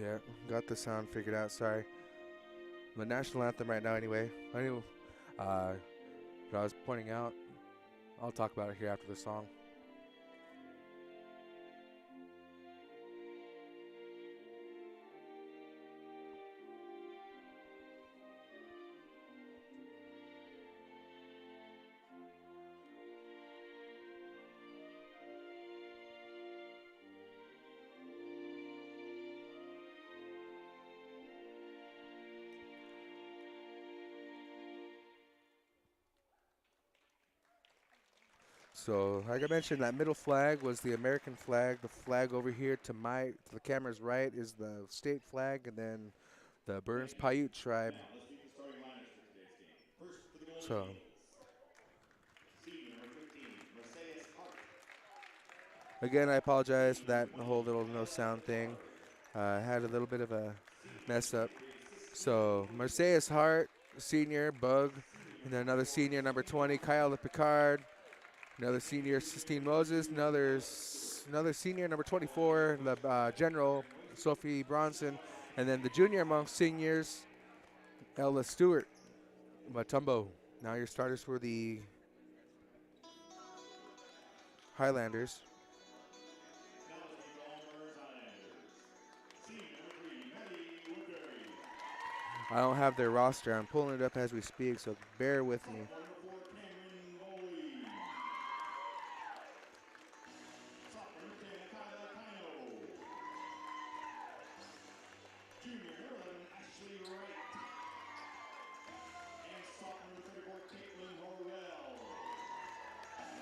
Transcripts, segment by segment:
Yeah, got the sound figured out. Sorry. The national anthem right now, anyway. Anyway, uh, what I was pointing out, I'll talk about it here after the song. So, like I mentioned, that middle flag was the American flag. The flag over here to the camera's right is the state flag, and then the Burns Paiute tribe. Now, let's meet the starting lineups for today's game. First, for the Golden So, Eagles. Senior number 15, Mercedes Hart. again, I apologize for Senior number that 20, whole little no Kyla sound thing. Picard. I had a little bit of a Senior mess number up. 23, So, 16, Mercedes Hart, senior, Bug, senior and number then another 24, senior, number 20, 21, Kyle Picard, another and senior, senior 16 number Moses, 22, Ella Stewart. another senior, number All in 24, the coach by general, Ryan Moses Sophie and Bronson, Scott and then the Hines. junior amongst seniors, Ella Stewart, Matumbo. Now your starters for the Highlanders. Now let's meet the Allbirds Islanders. Senior number 3, Maddie Woodbury. I don't have their roster. I'm pulling it up as we speak, so bear with me. Sophomore number 4, Cameron Bowley. Sophomore number 10, Kyla Kino. Junior number 11, Ashley Wright. And sophomore number 34, Caitlin Horwell. And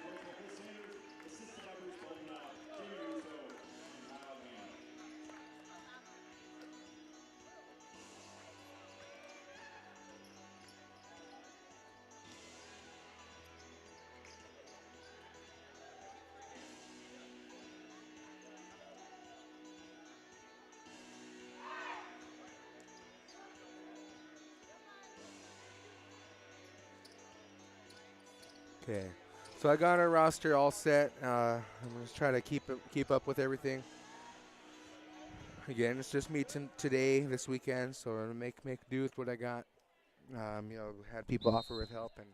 both of Chris Sanders, assisted by Bruce Boldenau, Jamie Russo, and Kyle Gannon. Okay, so I got our roster all set. I'm just trying to keep up with everything. Again, it's just me today, this weekend, so I'm gonna make do with what I got. Had people offer with help, and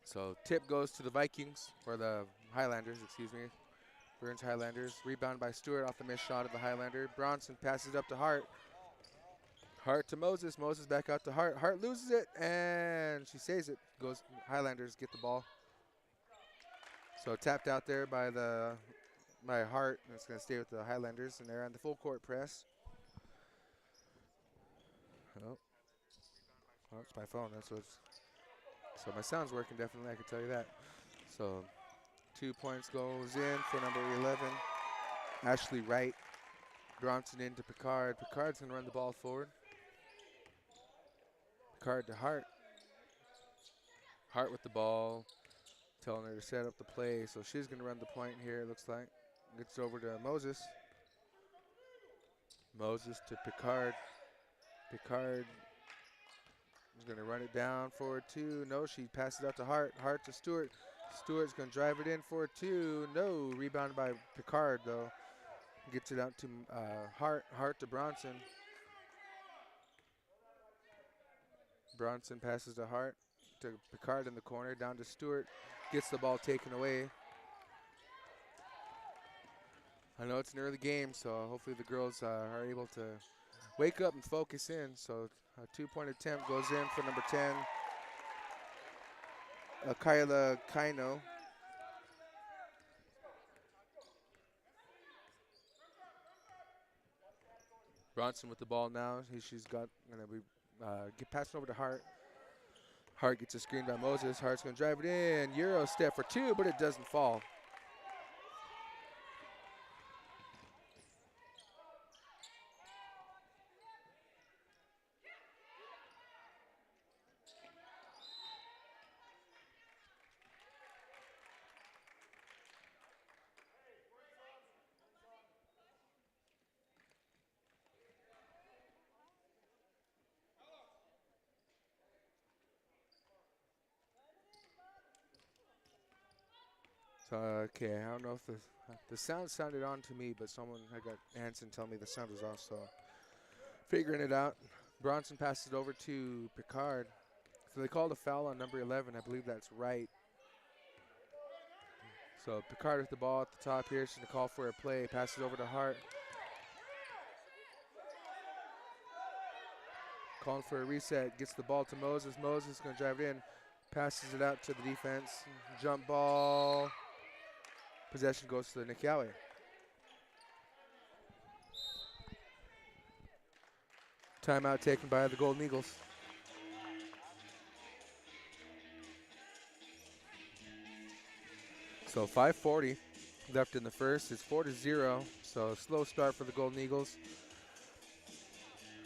so tip goes to the Vikings or the Highlanders, excuse me. Burns Highlanders. Rebound by Stewart off the missed shot of the Highlander. Bronson passes up to Hart. Hart to Moses. Moses back out to Hart. Hart loses it, and she saves it. Goes Highlanders get the ball. So tapped out there by Hart. And it's going to stay with the Highlanders, and they're on the full court press. Oh, oh it's my phone. That's what's. So my sound's working definitely. I can tell you that. So 2 points goes in for number 11, Ashley Wright. Bronson into Picard. Picard's going to run the ball forward. Picard to Hart. Hart with the ball, telling her to set up the play. So she's going to run the point here, it looks like. Gets over to Moses. Moses to Picard. Picard is going to run it down for a two. No, she passes out to Hart. Hart to Stewart. Stewart's going to drive it in for a two. No, rebounded by Picard, though. Gets it out to Hart. Hart to Bronson. Bronson passes to Hart. To Picard in the corner. Down to Stewart. Gets the ball taken away. I know it's an early game, so hopefully the girls are able to wake up and focus in. So a two-point attempt goes in for number 10, Kyla Kino. Bronson with the ball now. She's got gonna be get passing over to Hart. Hart gets a screen by Moses. Hart's gonna drive it in. Euro step for two, but it doesn't fall. So So, okay, I don't know if the sound sounded on to me, but I got Hanson tell me the sound was off, so figuring it out. Bronson passes it over to Picard. So they called a foul on number 11. I believe that's right. So Picard with the ball at the top here. She's going to call for a play. Passes over to Hart. Calling for a reset. Gets the ball to Moses. Moses is going to drive it in. Passes it out to the defense. Jump ball. Possession goes to the Nixyaawii. Timeout taken by the Golden Eagles. So 5:40 left in the first. It's 4-0. So slow start for the Golden Eagles.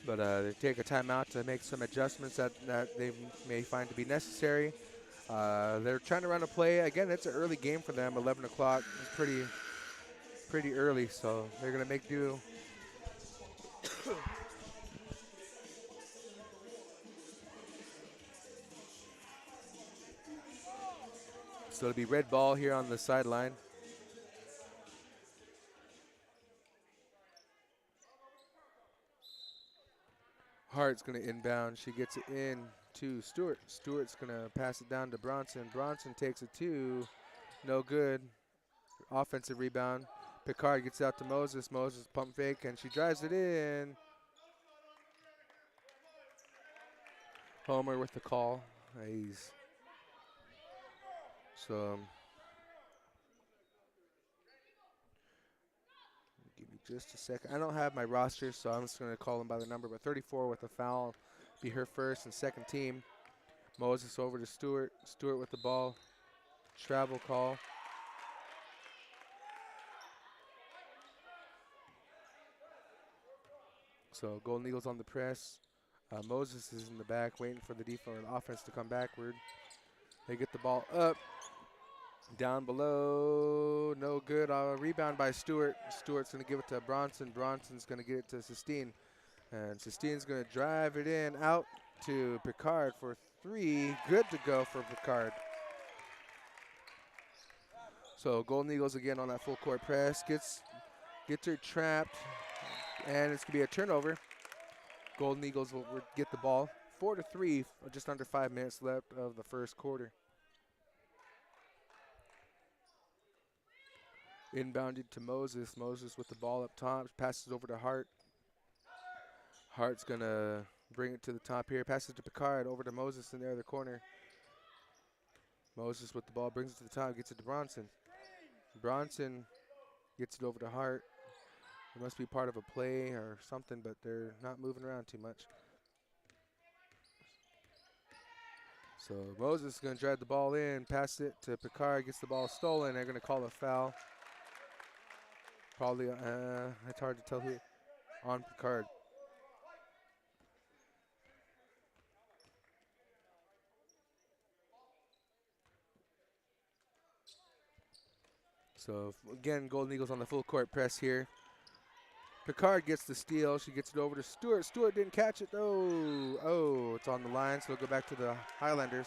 But they take a timeout to make some adjustments that they may find to be necessary. They're trying to run a play. Again, it's an early game for them. 11 o'clock. It's pretty early, so they're going to make do. So it'll be red ball here on the sideline. Hart's going to inbound. She gets it in to Stewart. Stewart's going to pass it down to Bronson. Bronson takes it to no good. Offensive rebound. Picard gets out to Moses. Moses pump fake, and she drives it in. Homer with the call. He's so give me just a second. I don't have my roster, so I'm just going to call them by the number. But 34 with a foul, be her first and second team. Moses over to Stewart. Stewart with the ball. Travel call. So Golden Eagles on the press. Moses is in the back waiting for the defense or the offense to come backward. They get the ball up. Down below, no good. Rebound by Stewart. Stewart's going to give it to Bronson. Bronson's going to get it to Sistine. And Sistine's going to drive it in out to Picard for three. Good to go for Picard. So Golden Eagles again on that full court press. Gets her trapped. And it's going to be a turnover. Golden Eagles will get the ball. 4-3, just under 5 minutes left of the first quarter. Inbounded to Moses. Moses with the ball up top. Passes over to Hart. Hart's going to bring it to the top here. Passes to Picard. Over to Moses in the other corner. Moses with the ball. Brings it to the top. Gets it to Bronson. Bronson gets it over to Hart. It must be part of a play or something, but they're not moving around too much. So Moses is going to drive the ball in. Pass it to Picard. Gets the ball stolen. They're going to call a foul. Probably, it's hard to tell who, on Picard. So again, Golden Eagles on the full court press here. Picard gets the steal. She gets it over to Stewart. Stewart didn't catch it. Oh, it's on the line, so it'll go back to the Highlanders.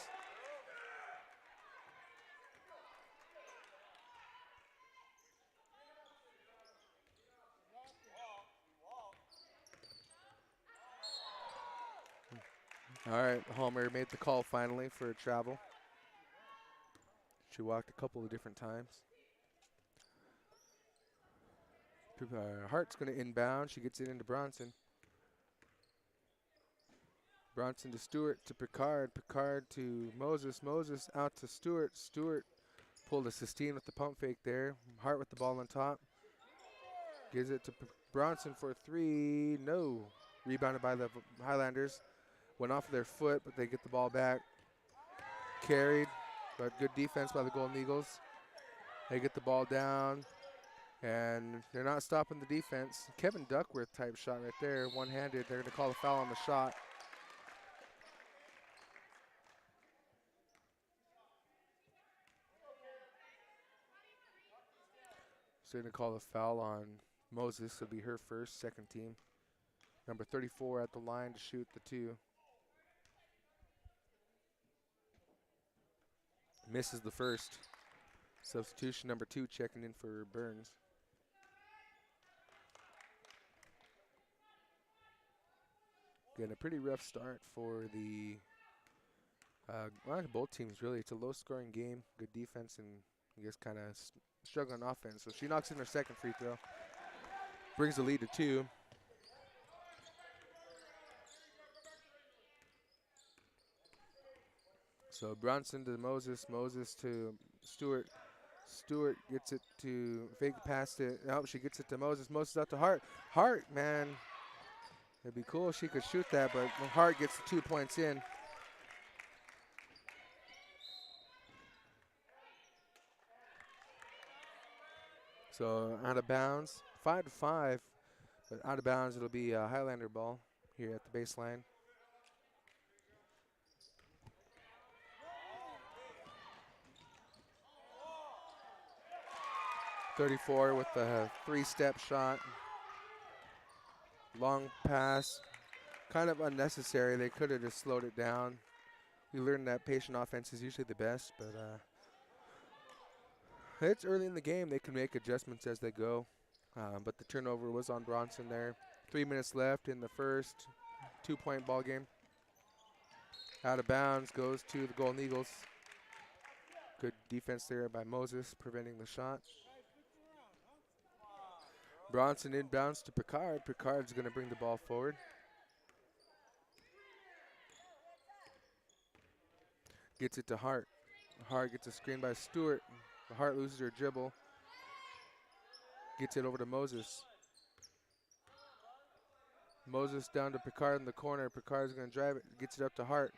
All right, Homer made the call finally for a travel. She walked a couple of different times. Hart's going to inbound. She gets it into Bronson. Bronson to Stewart to Picard. Picard to Moses. Moses out to Stewart. Stewart pulled a Sistine with the pump fake there. Hart with the ball on top. Gives it to Bronson for three. No. Rebounded by the Highlanders. Went off of their foot, but they get the ball back. Carried, but good defense by the Golden Eagles. They get the ball down, and they're not stopping the defense. Kevin Duckworth type shot right there, one-handed. They're going to call a foul on the shot. So they're going to call a foul on Moses. It'll be her first, second team. Number 34 at the line to shoot the two. Misses the first. Substitution number 2 checking in for Burns. Getting a pretty rough start for the well, both teams really. It's a low-scoring game, good defense, and I guess kind of struggling on offense. So she knocks in her second free throw, brings the lead to 2. So Bronson to Moses, Moses to Stewart. Stewart gets it to fake past it. Oh, she gets it to Moses. Moses out to Hart. Hart, man. It'd be cool if she could shoot that, but Hart gets the 2 points in. So out of bounds, 5-5, but out of bounds it'll be a Highlander ball here at the baseline. .34 with the 3-step shot. Long pass, kind of unnecessary. They could have just slowed it down. We learned that patient offense is usually the best, but it's early in the game. They can make adjustments as they go. But the turnover was on Bronson there. 3 minutes left in the first 2-point ball game. Out of bounds, goes to the Golden Eagles. Good defense there by Moses, preventing the shot. Bronson inbounds to Picard. Picard's going to bring the ball forward. Gets it to Hart. Hart gets a screen by Stewart. Hart loses her dribble. Gets it over to Moses. Moses down to Picard in the corner. Picard's going to drive it. Gets it up to Hart.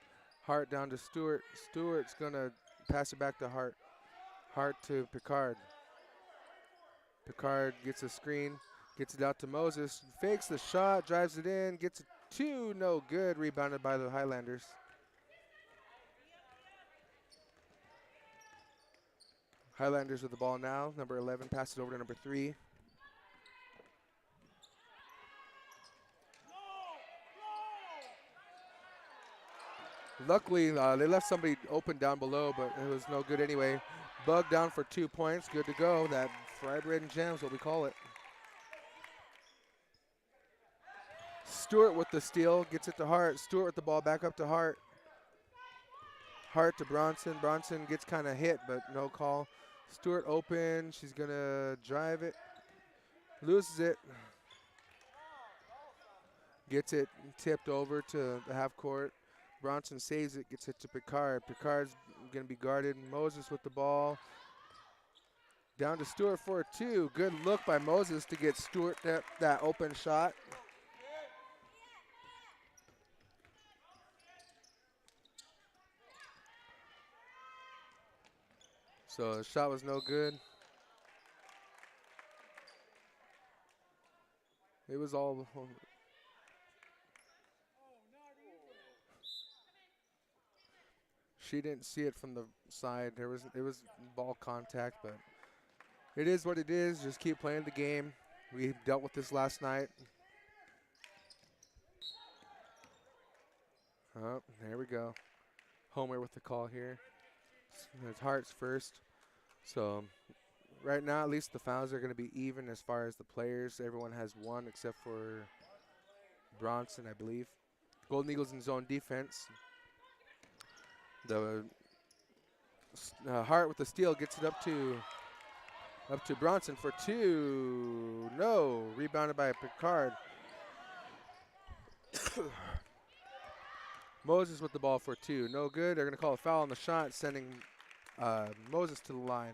Hart down to Stewart. Stewart's going to pass it back to Hart. Hart to Picard. Picard gets a screen. Gets it out to Moses. Fakes the shot. Drives it in. Gets it 2. No good. Rebounded by the Highlanders. Highlanders with the ball now. Number 11 passes over to number 3. Luckily, they left somebody open down below, but it was no good anyway. Bug down for 2 points. Good to go. That fry bread and jam is what we call it. Stewart with the steal. Gets it to Hart. Stewart with the ball back up to Hart. Hart to Bronson. Bronson gets kind of hit, but no call. Stewart open. She's going to drive it. Loses it. Gets it tipped over to the half court. Bronson saves it, gets it to Picard. Picard's going to be guarded. Moses with the ball. Down to Stewart for a 2. Good look by Moses to get Stewart that open shot. So the shot was no good. It was all. She didn't see it from the side. It was ball contact, but it is what it is. Just keep playing the game. We dealt with this last night. Oh, there we go. Homer with the call here. It's Hart's first. So right now, at least the fouls are going to be even as far as the players. Everyone has 1 except for Bronson, I believe. Golden Eagles in zone defense. The Hart with the steal gets it up to Bronson for 2. No, rebounded by Picard. Moses with the ball for 2. No good. They're going to call a foul on the shot, sending Moses to the line.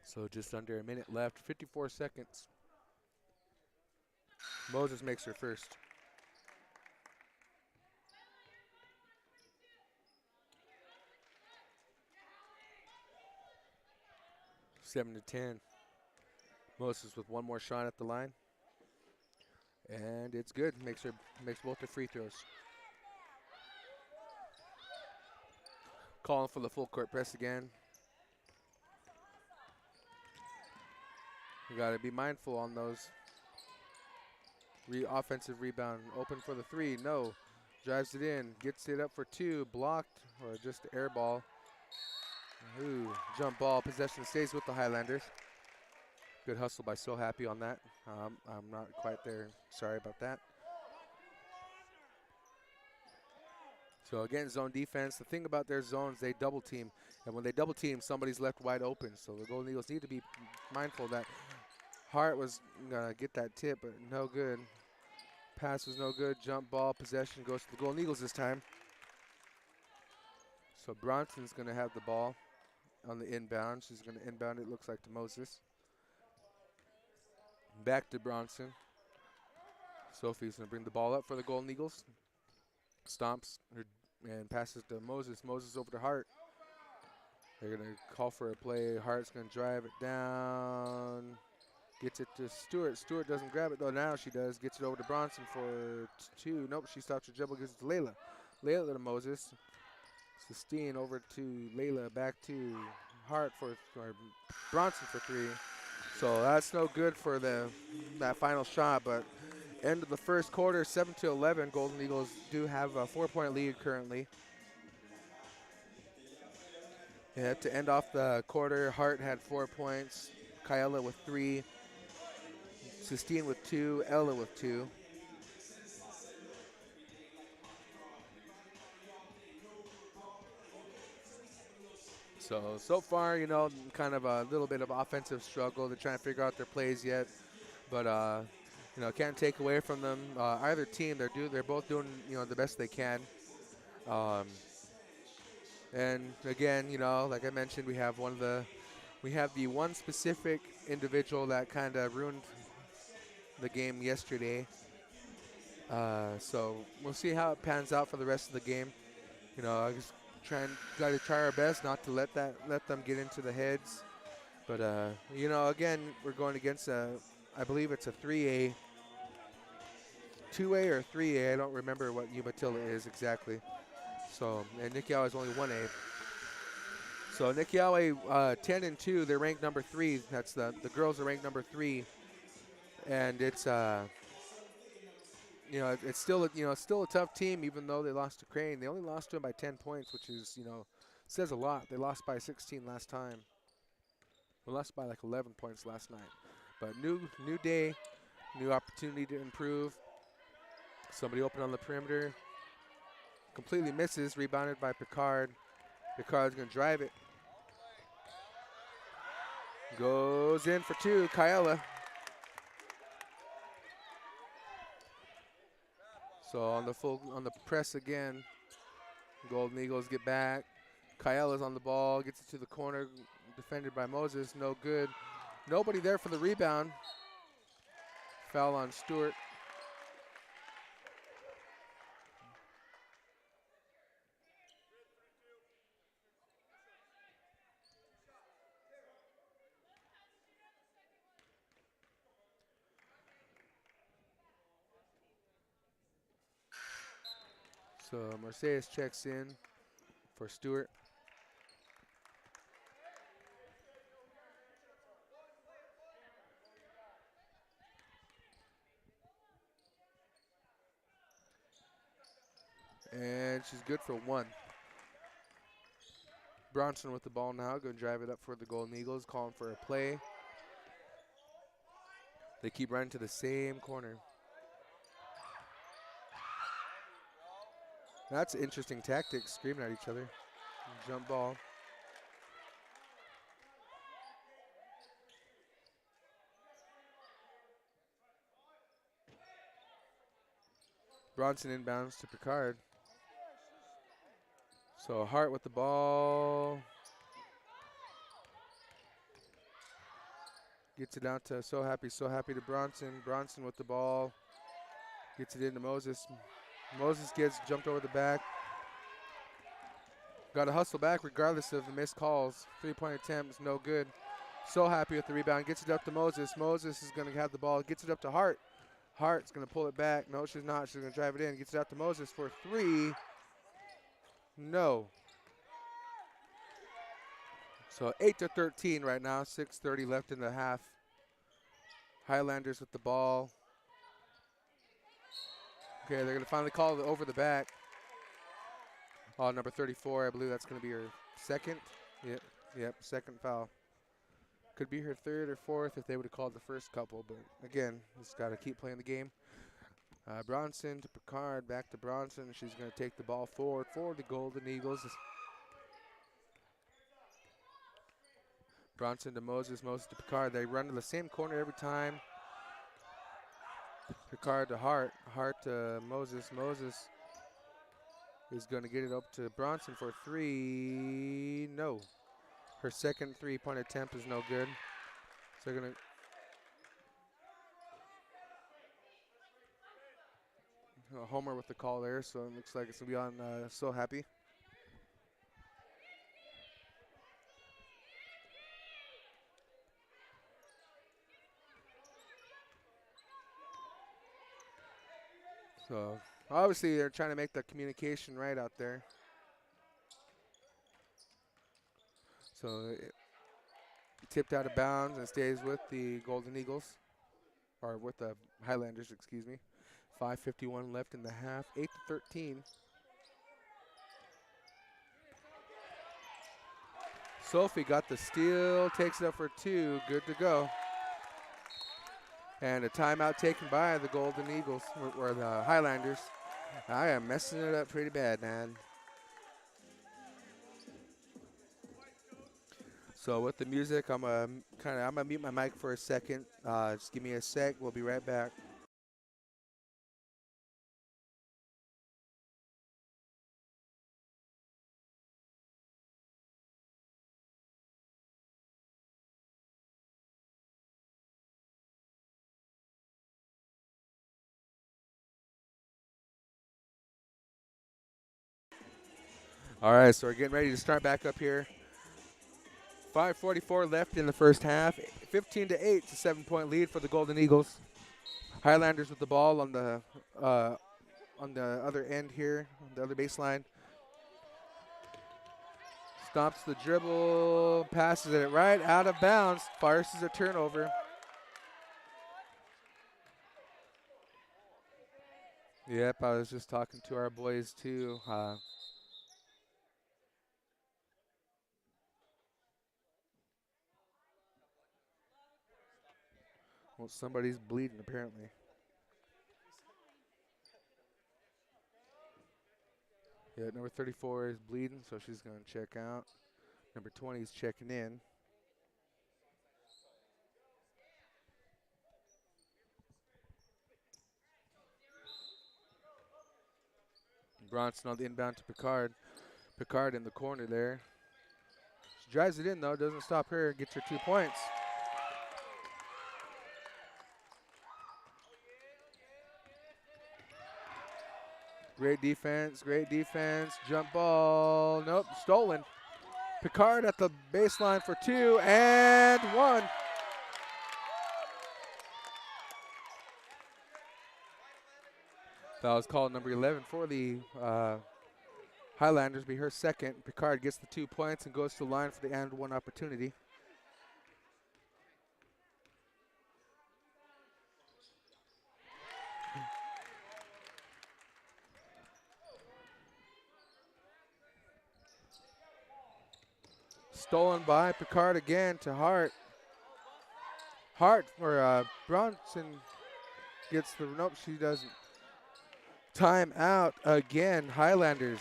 So just under a minute left, 54 seconds. Moses makes her first. Seven to 10. Moses with 1 more shot at the line. And it's good. Makes both the free throws. Calling for the full court press again. You got to be mindful on those. Offensive rebound. Open for the 3. No. Drives it in. Gets it up for 2. Blocked or just air ball. Ooh, jump ball. Possession stays with the Highlanders. Good hustle by So Happy on that. I'm not quite there. Sorry about that. So again, zone defense. The thing about their zones, they double team. And when they double team, somebody's left wide open. So the Golden Eagles need to be mindful that Hart was going to get that tip, but no good. Pass was no good. Jump ball. Possession goes to the Golden Eagles this time. So Bronson's going to have the ball on the inbound. She's going to inbound it, looks like, to Moses. Back to Bronson. Sophie's going to bring the ball up for the Golden Eagles. Stomps her and passes to Moses. Moses over to Hart. They're going to call for a play. Hart's going to drive it down. Gets it to Stewart. Stewart doesn't grab it, though. Now she does. Gets it over to Bronson for 2. Nope, she stops her dribble. Gives it to Layla. Layla to Moses. Sistine over to Layla. Back to Hart for Bronson for 3. So that's no good for that final shot, but end of the first quarter, 7-11. Golden Eagles do have a 4-point lead currently. Yeah, to end off the quarter, Hart had 4 points, Kyella with 3, Sistine with 2, Ella with 2. So far, kind of a little bit of offensive struggle. They're trying to figure out their plays yet, but can't take away from them. Either team, they're both doing the best they can. And again, like I mentioned, we have the one specific individual that kind of ruined the game yesterday. So we'll see how it pans out for the rest of the game. I just got to try our best not to let them get into the heads. But again, we're going against I believe it's a 3A, 2A or 3A. I don't remember what Umatilla is exactly. So and Nixyaawii is only 1A. So Nixyaawii 10-2. They're ranked number 3. That's the girls are ranked number 3, and it's it's still a tough team even though they lost to Crane. They only lost to them by 10 points, which is says a lot. They lost by 16 last time. We lost by like 11 points last night. But new day, new opportunity to improve. Somebody open on the perimeter. Completely misses. Rebounded by Picard. Picard's going to drive it. Goes in for 2. Kyella. So on the press again. Golden Eagles get back. Kyella's on the ball. Gets it to the corner. Defended by Moses. No good. Nobody there for the rebound. Foul on Stewart. So Mercedes checks in for Stewart. And she's good for 1. Bronson with the ball now. Going to drive it up for the Golden Eagles. Calling for a play. They keep running to the same corner. That's interesting tactics, screaming at each other. Jump ball. Bronson inbounds to Picard. So Hart with the ball. Gets it out to So Happy to Bronson. Bronson with the ball. Gets it into Moses. Moses gets jumped over the back. Got to hustle back regardless of the missed calls. 3-point attempt is no good. So Happy with the rebound. Gets it up to Moses. Moses is going to have the ball. Gets it up to Hart. Hart's going to pull it back. No, she's not. She's going to drive it in. Gets it out to Moses for 3. No. So 8-13 right now. 6:30 left in the half. Highlanders with the ball. Okay, they're going to finally call it over the back. Oh, number 34, I believe that's going to be her second. Yep, second foul. Could be her third or fourth if they would have called the first couple, but again, just got to keep playing the game. Bronson to Picard, back to Bronson. She's going to take the ball forward for the Golden Eagles. Bronson to Moses, Moses to Picard. They run to the same corner every time. Picard to Hart, Hart to Moses. Moses is going to get it up to Bronson for three. No. Her second three-point attempt is no good. So they're going to Homer with the call there, so it looks like it's going to be on So Happy. So obviously they're trying to make the communication right out there. So it tipped out of bounds and stays with the Golden Eagles, or with the Highlanders, excuse me. 5:51 left in the half, 8-13. Sophie got the steal, takes it up for two, good to go. And a timeout taken by the Golden Eagles, or the Highlanders. I am messing it up pretty bad, man. So with the music, I'm gonna mute my mic for a second. Just give me a sec. We'll be right back. All right, so we're getting ready to start back up here. 5:44 left in the first half. 15-8, it's a 7-point lead for the Golden Eagles. Highlanders with the ball on the other end here, on the other baseline. Stops the dribble, passes it right out of bounds, forces a turnover. Yep, I was just talking to our boys too. Well, somebody's bleeding apparently. Yeah, number 34 is bleeding, so she's going to check out. Number 20 is checking in. Bronson on the inbound to Picard. Picard in the corner there. She drives it in, though. Doesn't stop her. Gets her 2 points. Great defense, great defense. Jump ball. Nope, stolen. Picard at the baseline for 2 and 1. Foul is called number 11 for the Highlanders, be her second. Picard gets the 2 points and goes to the line for the and 1 opportunity. Stolen by Picard again to Hart. Bronson gets the, nope, she doesn't. Time out again, Highlanders.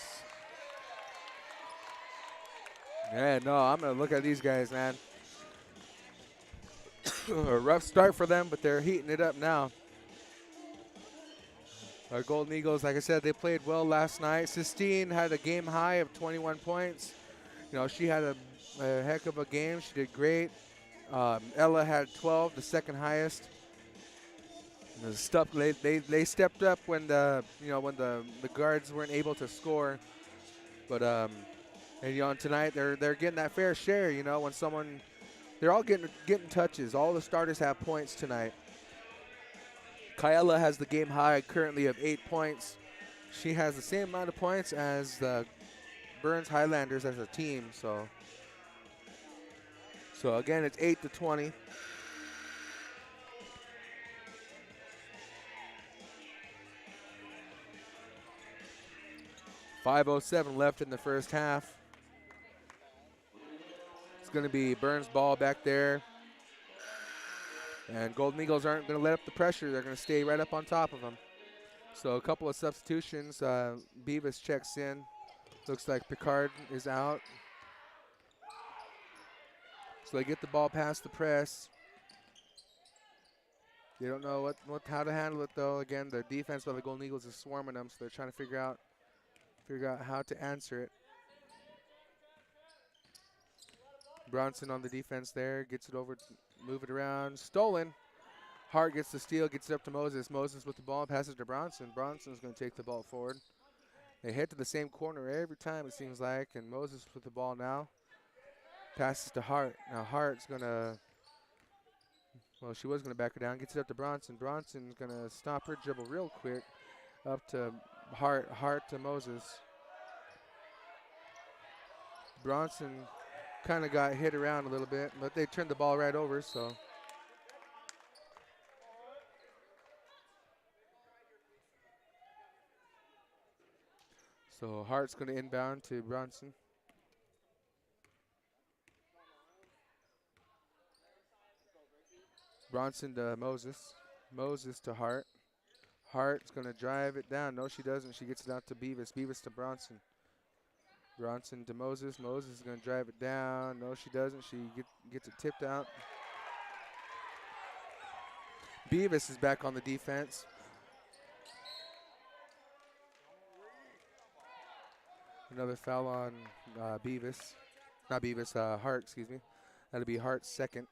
Yeah, no, I'm going to look at these guys, man. A rough start for them, but they're heating it up now. Our Golden Eagles, like I said, they played well last night. Sistine had a game high of 21 points. You know, she had a heck of a game. She did great. Ella had 12, the second highest. The stuff they stepped up when the guards weren't able to score. But and tonight they're getting that fair share. When someone, they're all getting touches. All the starters have points tonight. Kyella has the game high currently of 8 points. She has the same amount of points as the Burns Highlanders as a team. So again, it's 8-20. 5:07 left in the first half. It's going to be Burns' ball back there. And Golden Eagles aren't going to let up the pressure. They're going to stay right up on top of them. So a couple of substitutions. Beavis checks in. Looks like Picard is out. So they get the ball past the press. They don't know how to handle it though. Again, the defense by the Golden Eagles is swarming them, so they're trying to figure out how to answer it. Bronson on the defense there, gets it over, move it around, stolen. Hart gets the steal, gets it up to Moses. Moses with the ball, passes to Bronson. Bronson's going to take the ball forward. They head to the same corner every time it seems like, and Moses with the ball now. Passes to Hart. Now Hart's going to, well, she was going to back her down, gets it up to Bronson. Bronson's going to stop her dribble real quick up to Hart, Hart to Moses. Bronson kind of got hit around a little bit, but they turned the ball right over, so. So Hart's going to inbound to Bronson. Bronson to Moses. Moses to Hart. Hart's going to drive it down. No, she doesn't. She gets it out to Beavis. Beavis to Bronson. Bronson to Moses. Moses is going to drive it down. No, she doesn't. She gets it tipped out. Beavis is back on the defense. Another foul on Beavis. Not Beavis, Hart, excuse me. That'll be Hart's second.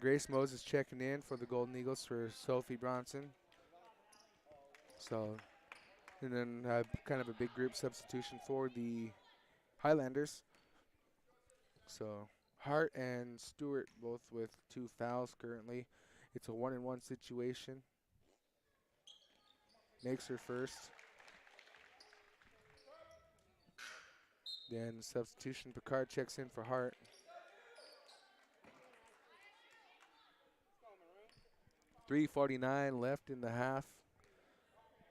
Grace Moses checking in for the Golden Eagles for Sophie Bronson. So, and then kind of a big group substitution for the Highlanders. So, Hart and Stewart both with 2 fouls currently. It's a 1-and-1 situation. Makes her first. Then substitution, Picard checks in for Hart. .349 left in the half.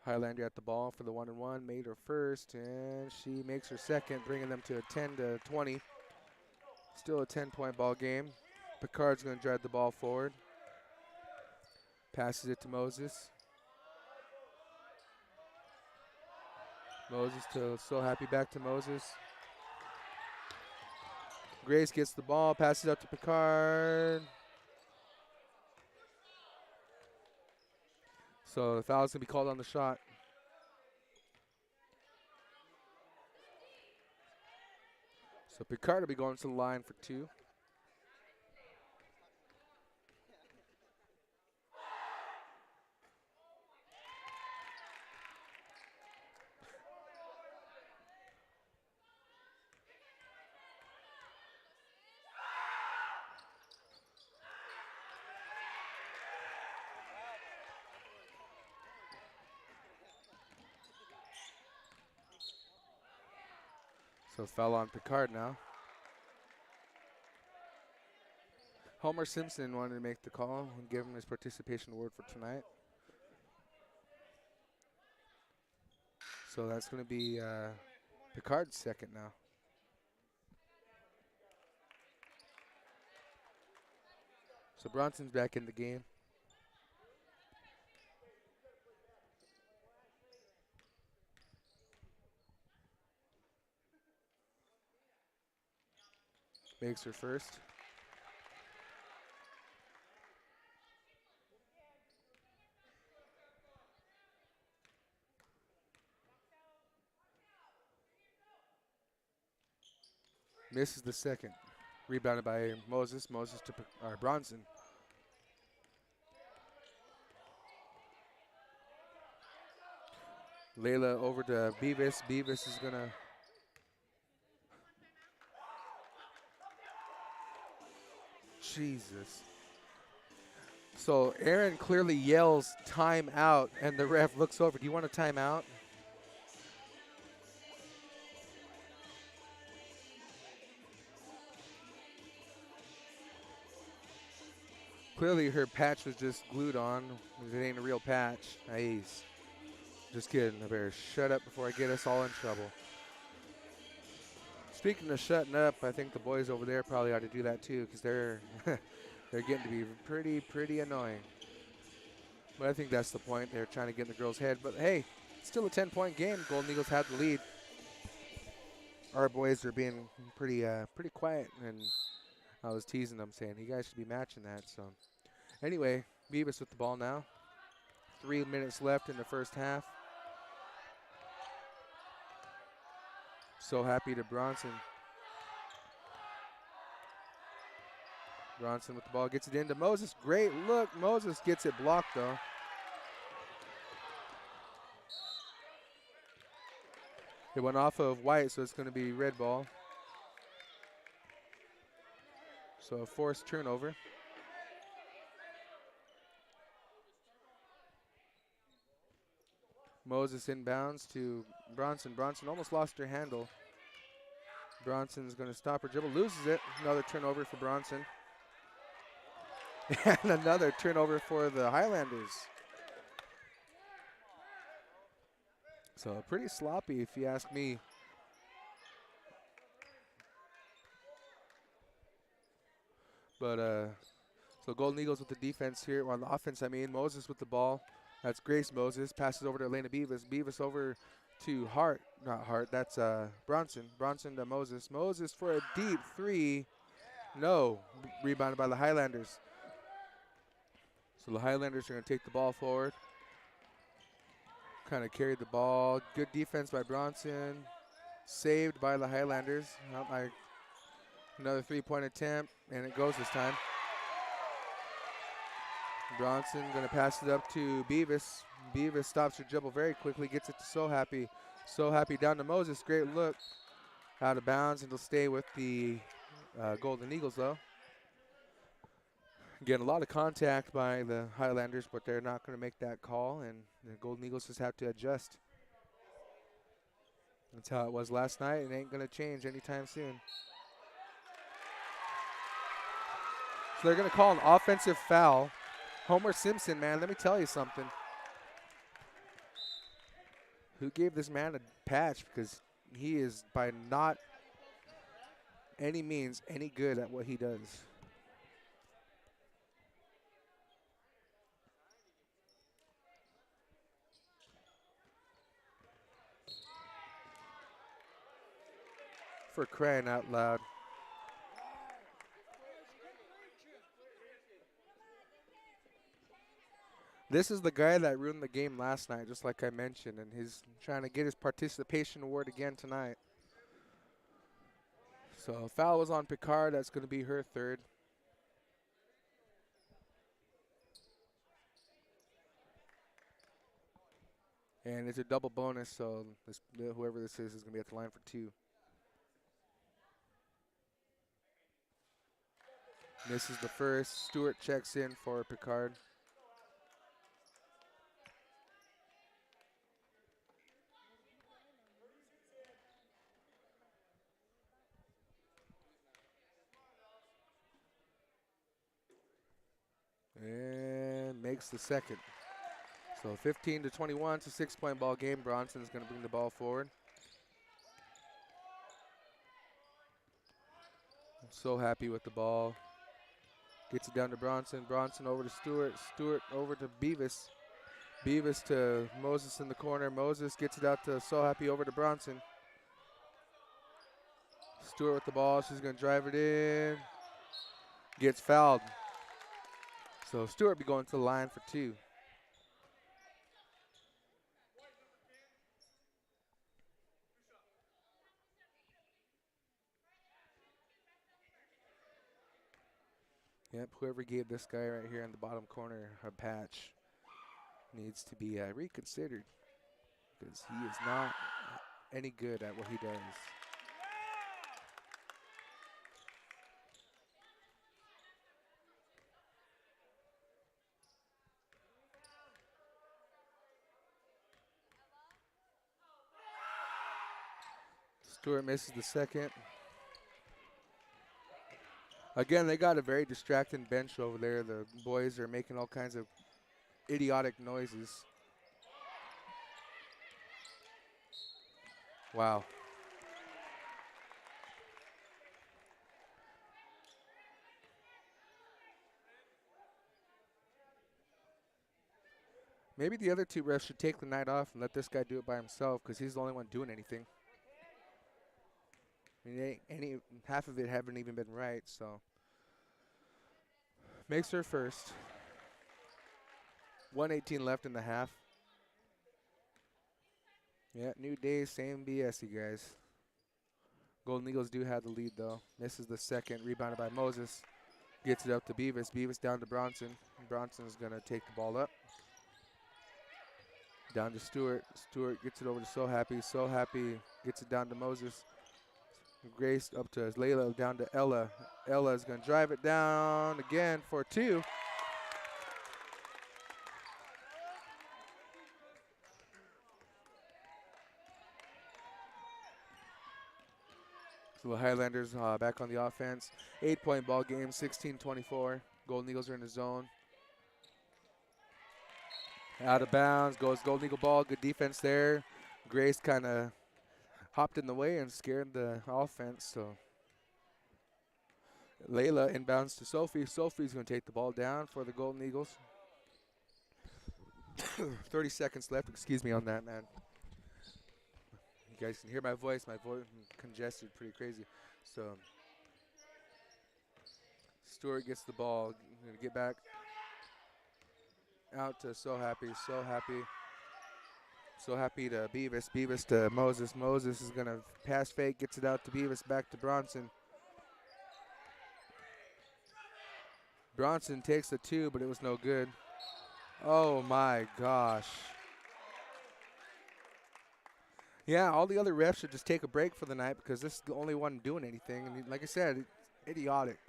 Highlander at the ball for the 1-and-1, made her first, and she makes her second, bringing them to a 10-20. Still a 10-point ball game. Picard's going to drive the ball forward. Passes it to Moses. Moses to So Happy, back to Moses. Grace gets the ball, passes it up to Picard. So the foul's going to be called on the shot. So Picard will be going to the line for 2. So foul on Picard now. Homer Simpson wanted to make the call and give him his participation award for tonight. So that's going to be Picard's second now. So Bronson's back in the game. Makes her first. Misses the second. Rebounded by Moses. Moses to Bronson. Layla over to Beavis. Beavis is going to. Jesus. So Aaron clearly yells timeout, and the ref looks over. Do you want a timeout? Clearly her patch was just glued on. It ain't a real patch. Nice. Just kidding. I better shut up before I get us all in trouble. Speaking of shutting up, I think the boys over there probably ought to do that too, because they're they're getting to be pretty annoying. But I think that's the point. They're trying to get in the girls' head. But hey, still a 10-point game. Golden Eagles have the lead. Our boys are being pretty quiet, and I was teasing them, saying you guys should be matching that. So anyway, Beavis with the ball now. 3 minutes left in the first half. So happy to Bronson. Bronson with the ball, gets it into Moses. Great look. Moses gets it blocked, though. It went off of White, so it's going to be red ball. So a forced turnover. Moses inbounds to Bronson. Bronson almost lost her handle. Bronson's going to stop her dribble, loses it. Another turnover for Bronson. And another turnover for the Highlanders. So pretty sloppy, if you ask me. But so Golden Eagles with the defense here, or on the offense, I mean. Moses with the ball. That's Grace Moses. Passes over to Elena Beavis. Beavis over to Hart. Not Hart, that's Bronson. Bronson to Moses. Moses for a deep three. No. Rebounded by the Highlanders. So the Highlanders are going to take the ball forward. Kind of carried the ball. Good defense by Bronson. Saved by the Highlanders. Another three-point attempt, and it goes this time. Bronson going to pass it up to Beavis. Beavis stops her dribble very quickly, gets it to So Happy. So Happy down to Moses. Great look. Out of bounds, and it'll stay with the Golden Eagles, though. Again, a lot of contact by the Highlanders, but they're not going to make that call, and the Golden Eagles just have to adjust. That's how it was last night. It ain't going to change anytime soon. So they're going to call an offensive foul. Homer Simpson, man, let me tell you something. Who gave this man a patch? Because he is by not any means any good at what he does. For crying out loud. This is the guy that ruined the game last night, just like I mentioned, and he's trying to get his participation award again tonight. So foul was on Picard. That's going to be her third. And it's a double bonus, so whoever this is going to be at the line for two. Misses the first. Stewart checks in for Picard. And makes the second. So 15-21, it's a 6-point ball game. Bronson's going to bring the ball forward. So happy with the ball. Gets it down to Bronson. Bronson over to Stewart. Stewart over to Beavis. Beavis to Moses in the corner. Moses gets it out to So Happy over to Bronson. Stewart with the ball. She's going to drive it in. Gets fouled. So Stewart be going to the line for two. Yep, whoever gave this guy right here in the bottom corner a patch needs to be reconsidered, because he is not any good at what he does. Stewart misses the second. Again, they got a very distracting bench over there. The boys are making all kinds of idiotic noises. Wow. Maybe the other two refs should take the night off and let this guy do it by himself because he's the only one doing anything. I mean, half of it haven't even been right, so. Makes her first. 1:18 left in the half. Yeah, new day, same BS, you guys. Golden Eagles do have the lead, though. Misses the second, rebounded by Moses. Gets it up to Beavis. Beavis down to Bronson. Bronson's going to take the ball up. Down to Stewart. Stewart gets it over to So Happy. So Happy gets it down to Moses. Grace up to Layla, down to Ella. Ella's going to drive it down again for two. So the Highlanders back on the offense. 8-point ball game, 16-24. Golden Eagles are in the zone. Out of bounds, goes Golden Eagle ball. Good defense there. Grace kind of hopped in the way and scared the offense. So Layla inbounds to Sophie. Sophie's going to take the ball down for the Golden Eagles. 30 seconds left. Excuse me on that, man. You guys can hear my voice. My voice congested pretty crazy. So Stewart gets the ball. Going to get back out to So Happy. So Happy. So Happy to Beavis. Beavis to Moses. Moses is going to pass fake. Gets it out to Beavis. Back to Bronson. Bronson takes the two, but it was no good. Oh, my gosh. Yeah, all the other refs should just take a break for the night because this is the only one doing anything. And like I said, it's idiotic.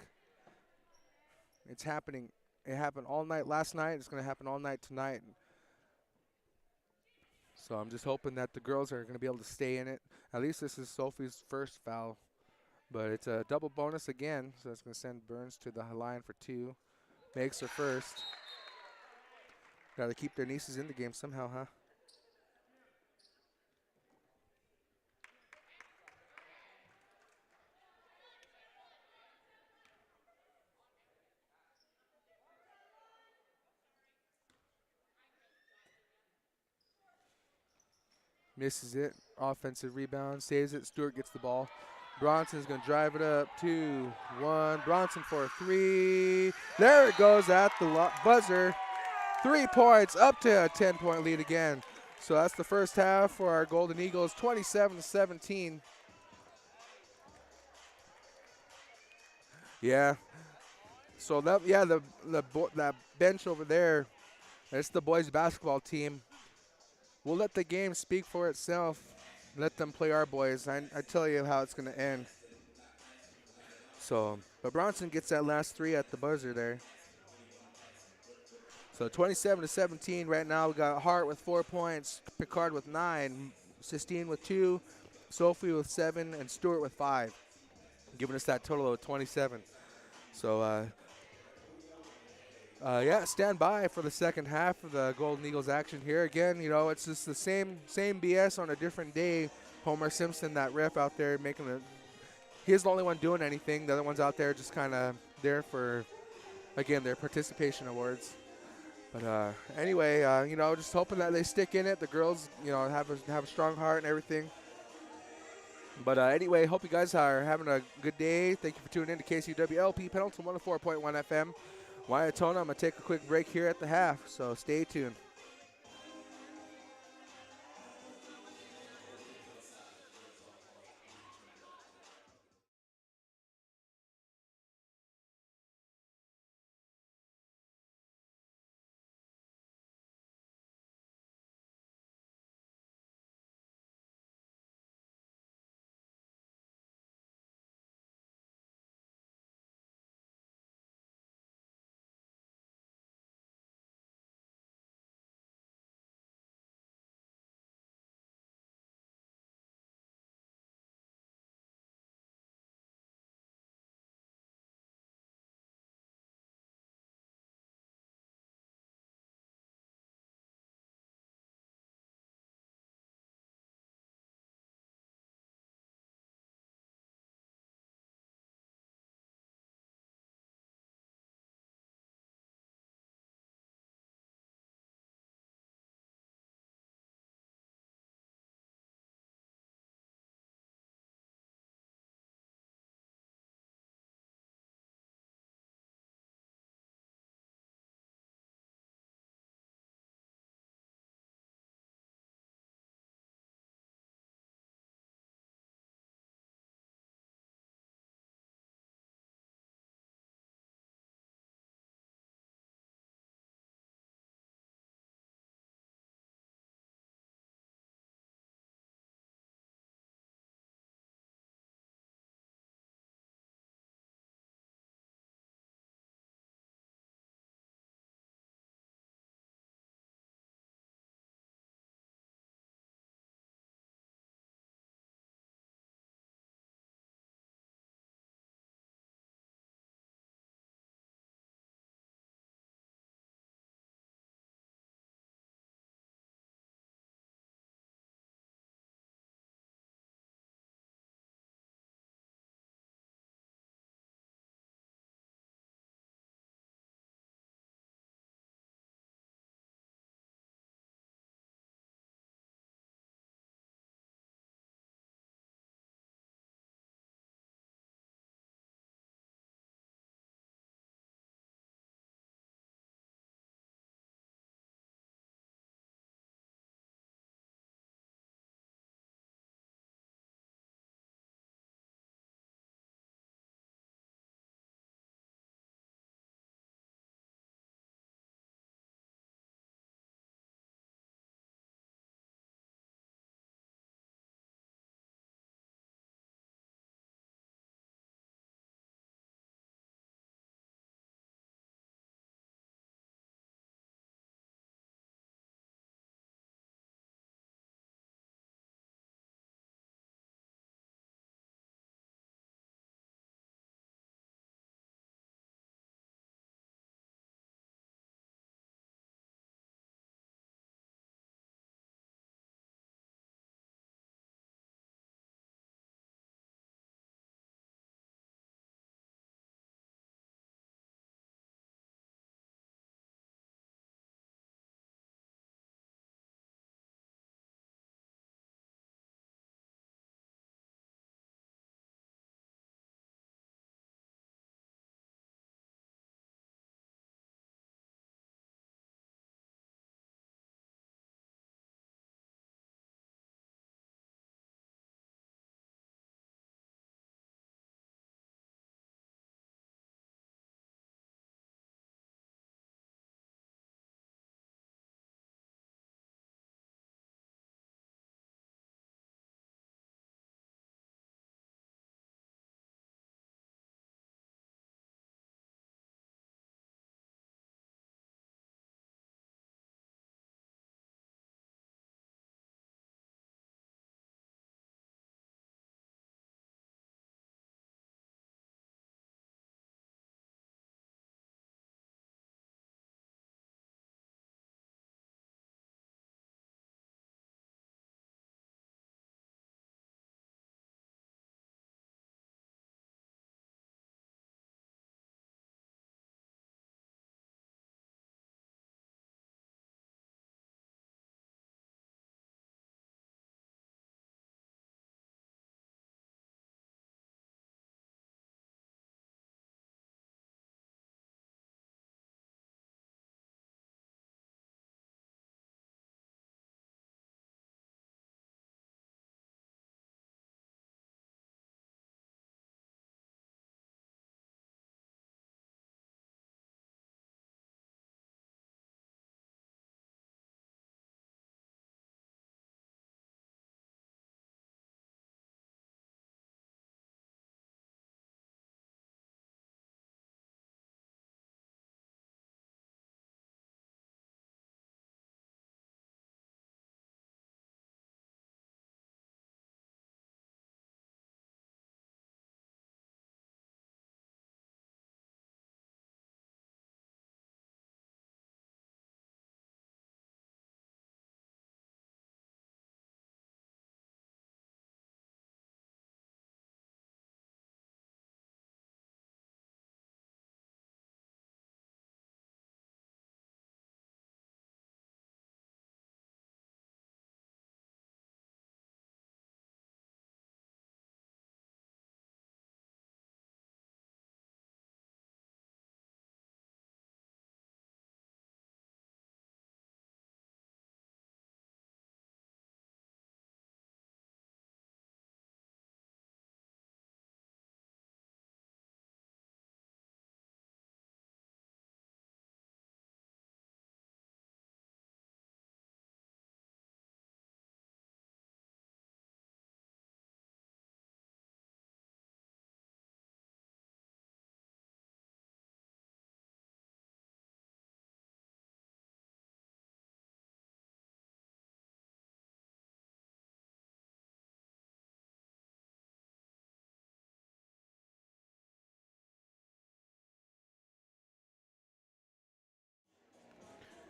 It's happening. It happened all night last night. It's going to happen all night tonight. So I'm just hoping that the girls are going to be able to stay in it. At least this is Sophie's first foul. But it's a double bonus again, so that's going to send Burns to the line for two. Makes her first. Got to keep their nieces in the game somehow, huh? Misses it. Offensive rebound. Saves it. Stewart gets the ball. Bronson's going to drive it up. 2-1. Bronson for a three. There it goes at the buzzer. 3 points. Up to a 10-point lead again. So that's the first half for our Golden Eagles. 27-17. Yeah. So that that bench over there, that's the boys basketball team. We'll let the game speak for itself. Let them play our boys. I tell you how it's going to end. So, but Bronson gets that last three at the buzzer there. So 27-17 right now. We got Hart with 4 points, Picard with 9, Sistine with 2, Sophie with 7, and Stewart with 5, giving us that total of 27. So, yeah, stand by for the second half of the Golden Eagles action here. Again, you know, it's just the same BS on a different day. Homer Simpson, that ref out there making the – he's the only one doing anything. The other one's out there just kind of there for, again, their participation awards. But anyway, you know, just hoping that they stick in it. The girls, you know, have a strong heart and everything. But anyway, hope you guys are having a good day. Thank you for tuning in to KCWLP Pendleton 104.1 FM. Waiatona, I'm going to take a quick break here at the half, so stay tuned.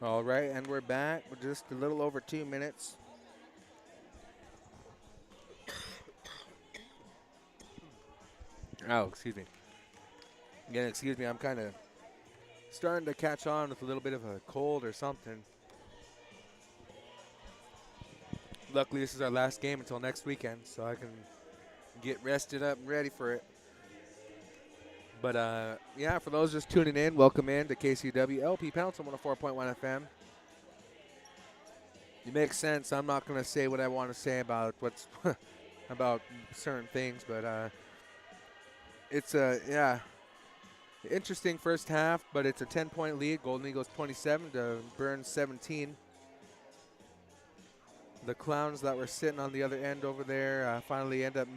All right, and we're back with just a little over 2 minutes. Oh, excuse me. Again, excuse me, I'm kind of starting to catch on with a little bit of a cold or something. Luckily, this is our last game until next weekend, so I can get rested up and ready for it. But yeah, for those just tuning in, welcome in to KCW LP Pouncil 104.1 FM. It makes sense. I'm not going to say what I want to say about what's about certain things, but it's a interesting first half. But it's a 10-point lead. Golden Eagles 27 to Burns 17. The Clowns that were sitting on the other end over there finally end up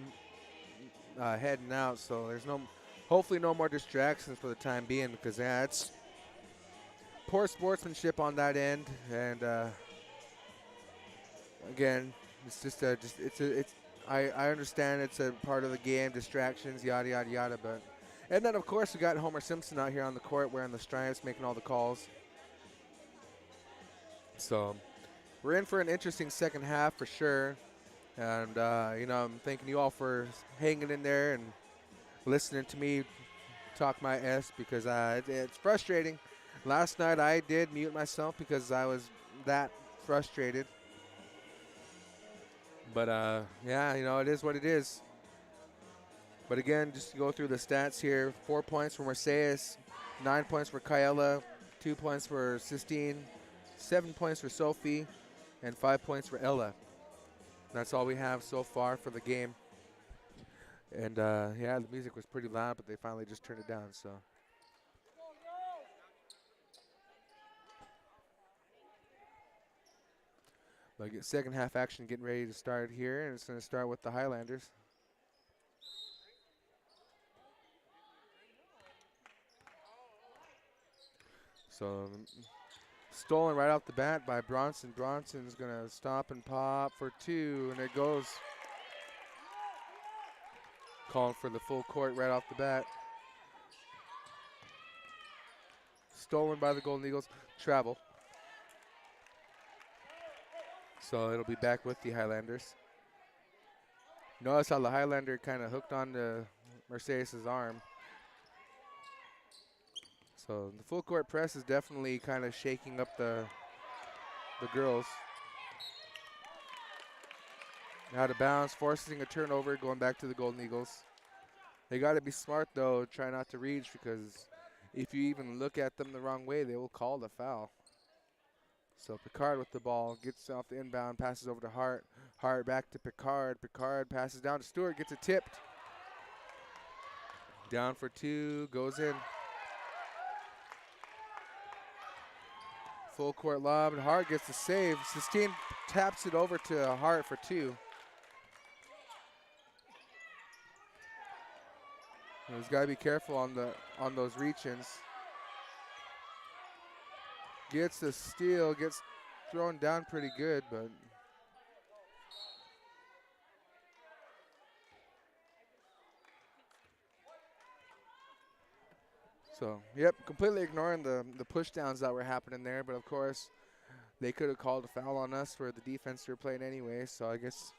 heading out. So there's hopefully no more distractions for the time being, because it's poor sportsmanship on that end. And again, it's just I understand it's a part of the game, distractions, yada yada yada. But and then of course we got Homer Simpson out here on the court wearing the stripes, making all the calls. So we're in for an interesting second half for sure. And I'm thanking you all for hanging in there and listening to me talk my S, because it's frustrating. Last night I did mute myself because I was that frustrated. But yeah, it is what it is. But again, just to go through the stats here: 4 points for Mercedes, 9 points for Kyella, 2 points for Sistine, 7 points for Sophie, and 5 points for Ella. That's all we have so far for the game. And yeah, the music was pretty loud, but they finally just turned it down. So. But second half action getting ready to start here, and it's going to start with the Highlanders. So stolen right off the bat by Bronson. Bronson's going to stop and pop for 2, and it goes. Calling for the full court right off the bat. Stolen by the Golden Eagles. Travel. So it'll be back with the Highlanders. Notice how the Highlander kind of hooked onto Mercedes' arm. So the full court press is definitely kind of shaking up the girls. Out of bounds, forcing a turnover, going back to the Golden Eagles. They got to be smart though, try not to reach, because if you even look at them the wrong way, they will call the foul. So Picard with the ball, gets off the inbound, passes over to Hart. Hart back to Picard. Picard passes down to Stewart, gets it tipped. Down for 2, goes in. Full court lob, and Hart gets the save. Sistine taps it over to Hart for 2. He's got to be careful on those reach-ins. Gets the steal, gets thrown down pretty good, but so yep, completely ignoring the push downs that were happening there. But of course, they could have called a foul on us for the defense we were playing anyway. So I guess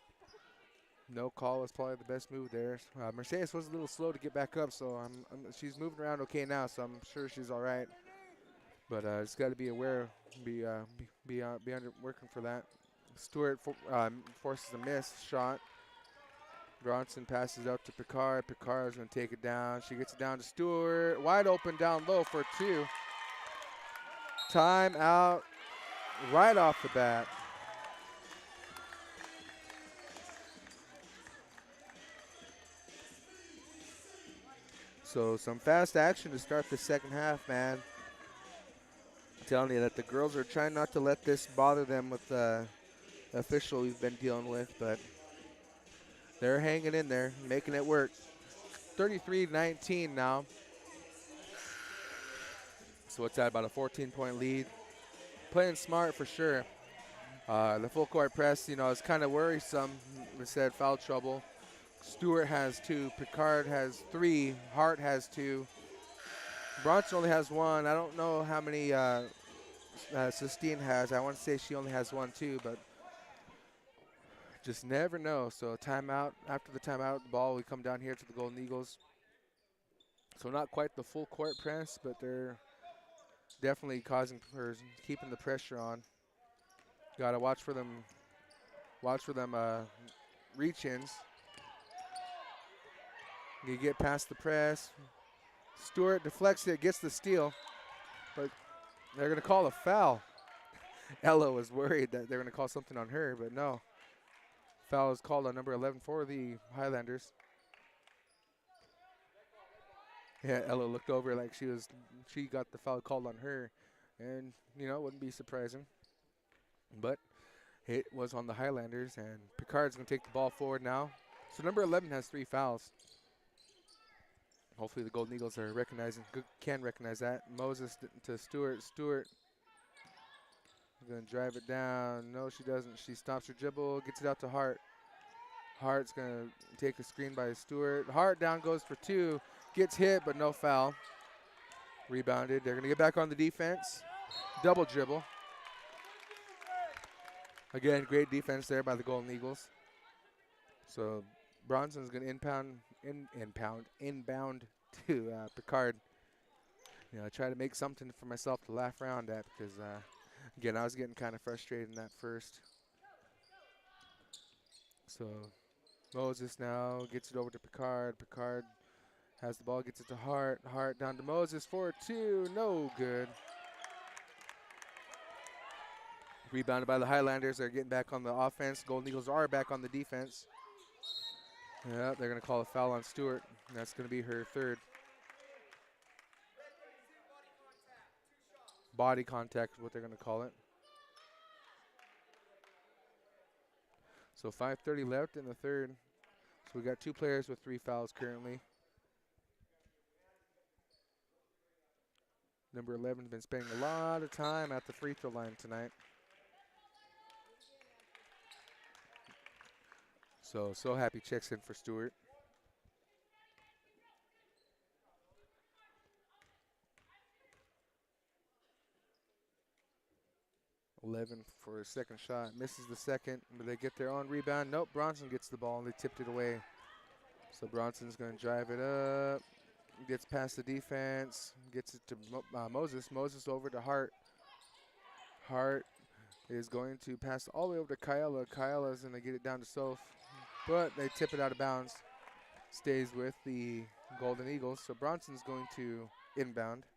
no call was probably the best move there. Mercedes was a little slow to get back up, so she's moving around okay now. So I'm sure she's all right. But just got to be aware, be under working for that. Stewart forces a miss shot. Bronson passes out to Picard. Picard's going to take it down. She gets it down to Stewart. Wide open down low for 2. Time out right off the bat. So some fast action to start the second half, man. I'm telling you that the girls are trying not to let this bother them with the official we've been dealing with, but they're hanging in there, making it work. 33-19 now. So what's that, about a 14-point lead? Playing smart for sure. The full court press, is kind of worrisome. We said foul trouble. Stewart has 2. Picard has 3. Hart has 2. Bronson only has 1. I don't know how many Sistine has. I want to say she only has one too, but just never know. So timeout. After the timeout, the ball will come down here to the Golden Eagles. So not quite the full court press, but they're definitely keeping the pressure on. Got to watch for them. Watch for them reach-ins. You get past the press. Stewart deflects it, gets the steal, but they're going to call a foul. Ella was worried that they were going to call something on her, but no. Foul is called on number 11 for the Highlanders. Yeah, Ella looked over like she got the foul called on her, and wouldn't be surprising. But it was on the Highlanders, and Picard's going to take the ball forward now. So number 11 has 3 fouls. Hopefully the Golden Eagles can recognize that. Moses to Stewart. Stewart is going to drive it down. No, she doesn't. She stops her dribble, gets it out to Hart. Hart's going to take a screen by Stewart. Hart down goes for 2. Gets hit, but no foul. Rebounded. They're going to get back on the defense. Double dribble. Again, great defense there by the Golden Eagles. So Bronson's going to inbound to Picard. I try to make something for myself to laugh around at because, again, I was getting kind of frustrated in that first. So Moses now gets it over to Picard. Picard has the ball, gets it to Hart. Hart down to Moses for 2. No good. Rebounded by the Highlanders. They're getting back on the offense. Golden Eagles are back on the defense. Yeah, they're going to call a foul on Stewart. And that's going to be her 3rd. Body contact is what they're going to call it. So 5:30 left in the 3rd. So we got 2 players with 3 fouls currently. Number 11 has been spending a lot of time at the free throw line tonight. So happy checks in for Stewart. .11 for a second shot. Misses the second, but they get their own rebound. Nope, Bronson gets the ball and they tipped it away. So Bronson's going to drive it up. Gets past the defense. Gets it to Moses. Moses over to Hart. Hart is going to pass all the way over to Kyla. Kyla's going to get it down to Soph. But they tip it out of bounds. Stays with the Golden Eagles. So Bronson's going to inbound.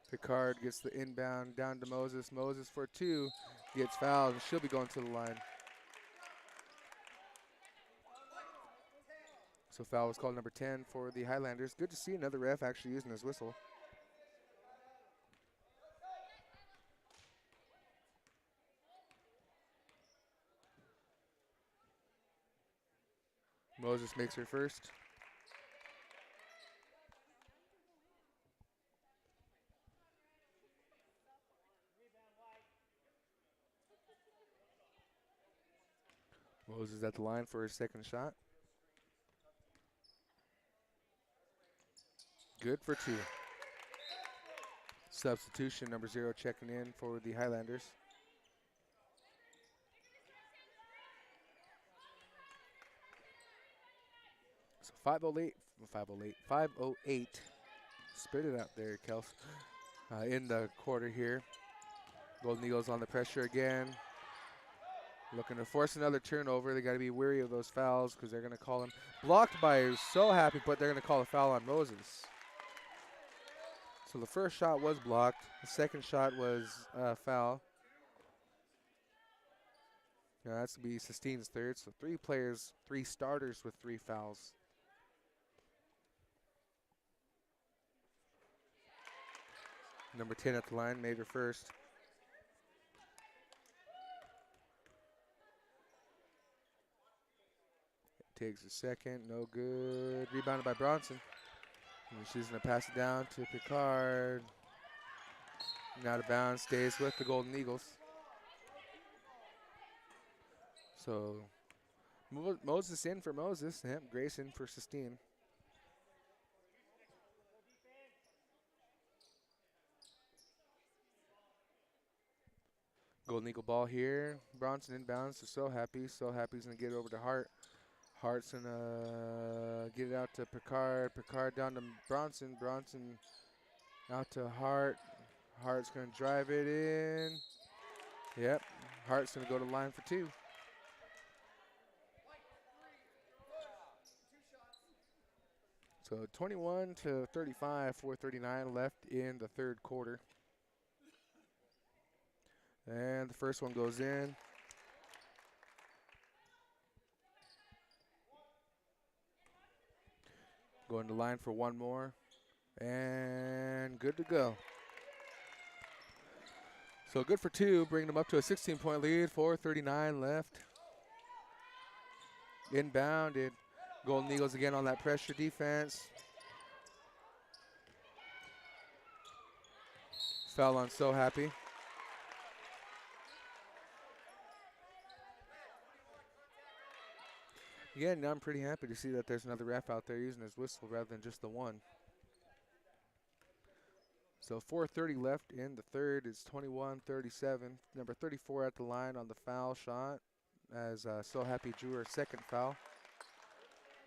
Picard gets the inbound down to Moses. Moses for 2. Gets fouled and she'll be going to the line. So foul was called number 10 for the Highlanders. Good to see another ref actually using his whistle. Moses makes her first. Moses at the line for his second shot. Good for 2. Substitution, number 0 checking in for the Highlanders. So 5:08. Spit it out there, Kels. In the quarter here. Golden Eagles on the pressure again. Looking to force another turnover. They got to be wary of those fouls because they're going to call him. Blocked by So Happy, but they're going to call a foul on Moses. So the first shot was blocked. The second shot was foul. Now that's going to be Sistine's 3rd. So 3 players, 3 starters with 3 fouls. Number 10 at the line made her first. Takes a second, no good. Rebounded by Bronson. And she's going to pass it down to Picard. And out of bounds, stays with the Golden Eagles. So Moses in for Moses. Yep, Grace in for Sistine. Golden Eagle ball here. Bronson inbounds to So Happy. So Happy's going to get it over to Hart. Hart's going to get it out to Picard. Picard down to Bronson. Bronson out to Hart. Hart's going to drive it in. Yep. Hart's going to go to the line for 2. So 21 to 35, 4:39 left in the third quarter. And the first one goes in. Going to line for one more. And good to go. So good for 2, bringing them up to a 16-point lead, 4:39 left. Inbounded. Golden Eagles again on that pressure defense. Foul on So Happy. Again, I'm pretty happy to see that there's another ref out there using his whistle rather than just the one. So 4:30 left in the third. It's 21-37. Number 34 at the line on the foul shot as So Happy drew her second foul.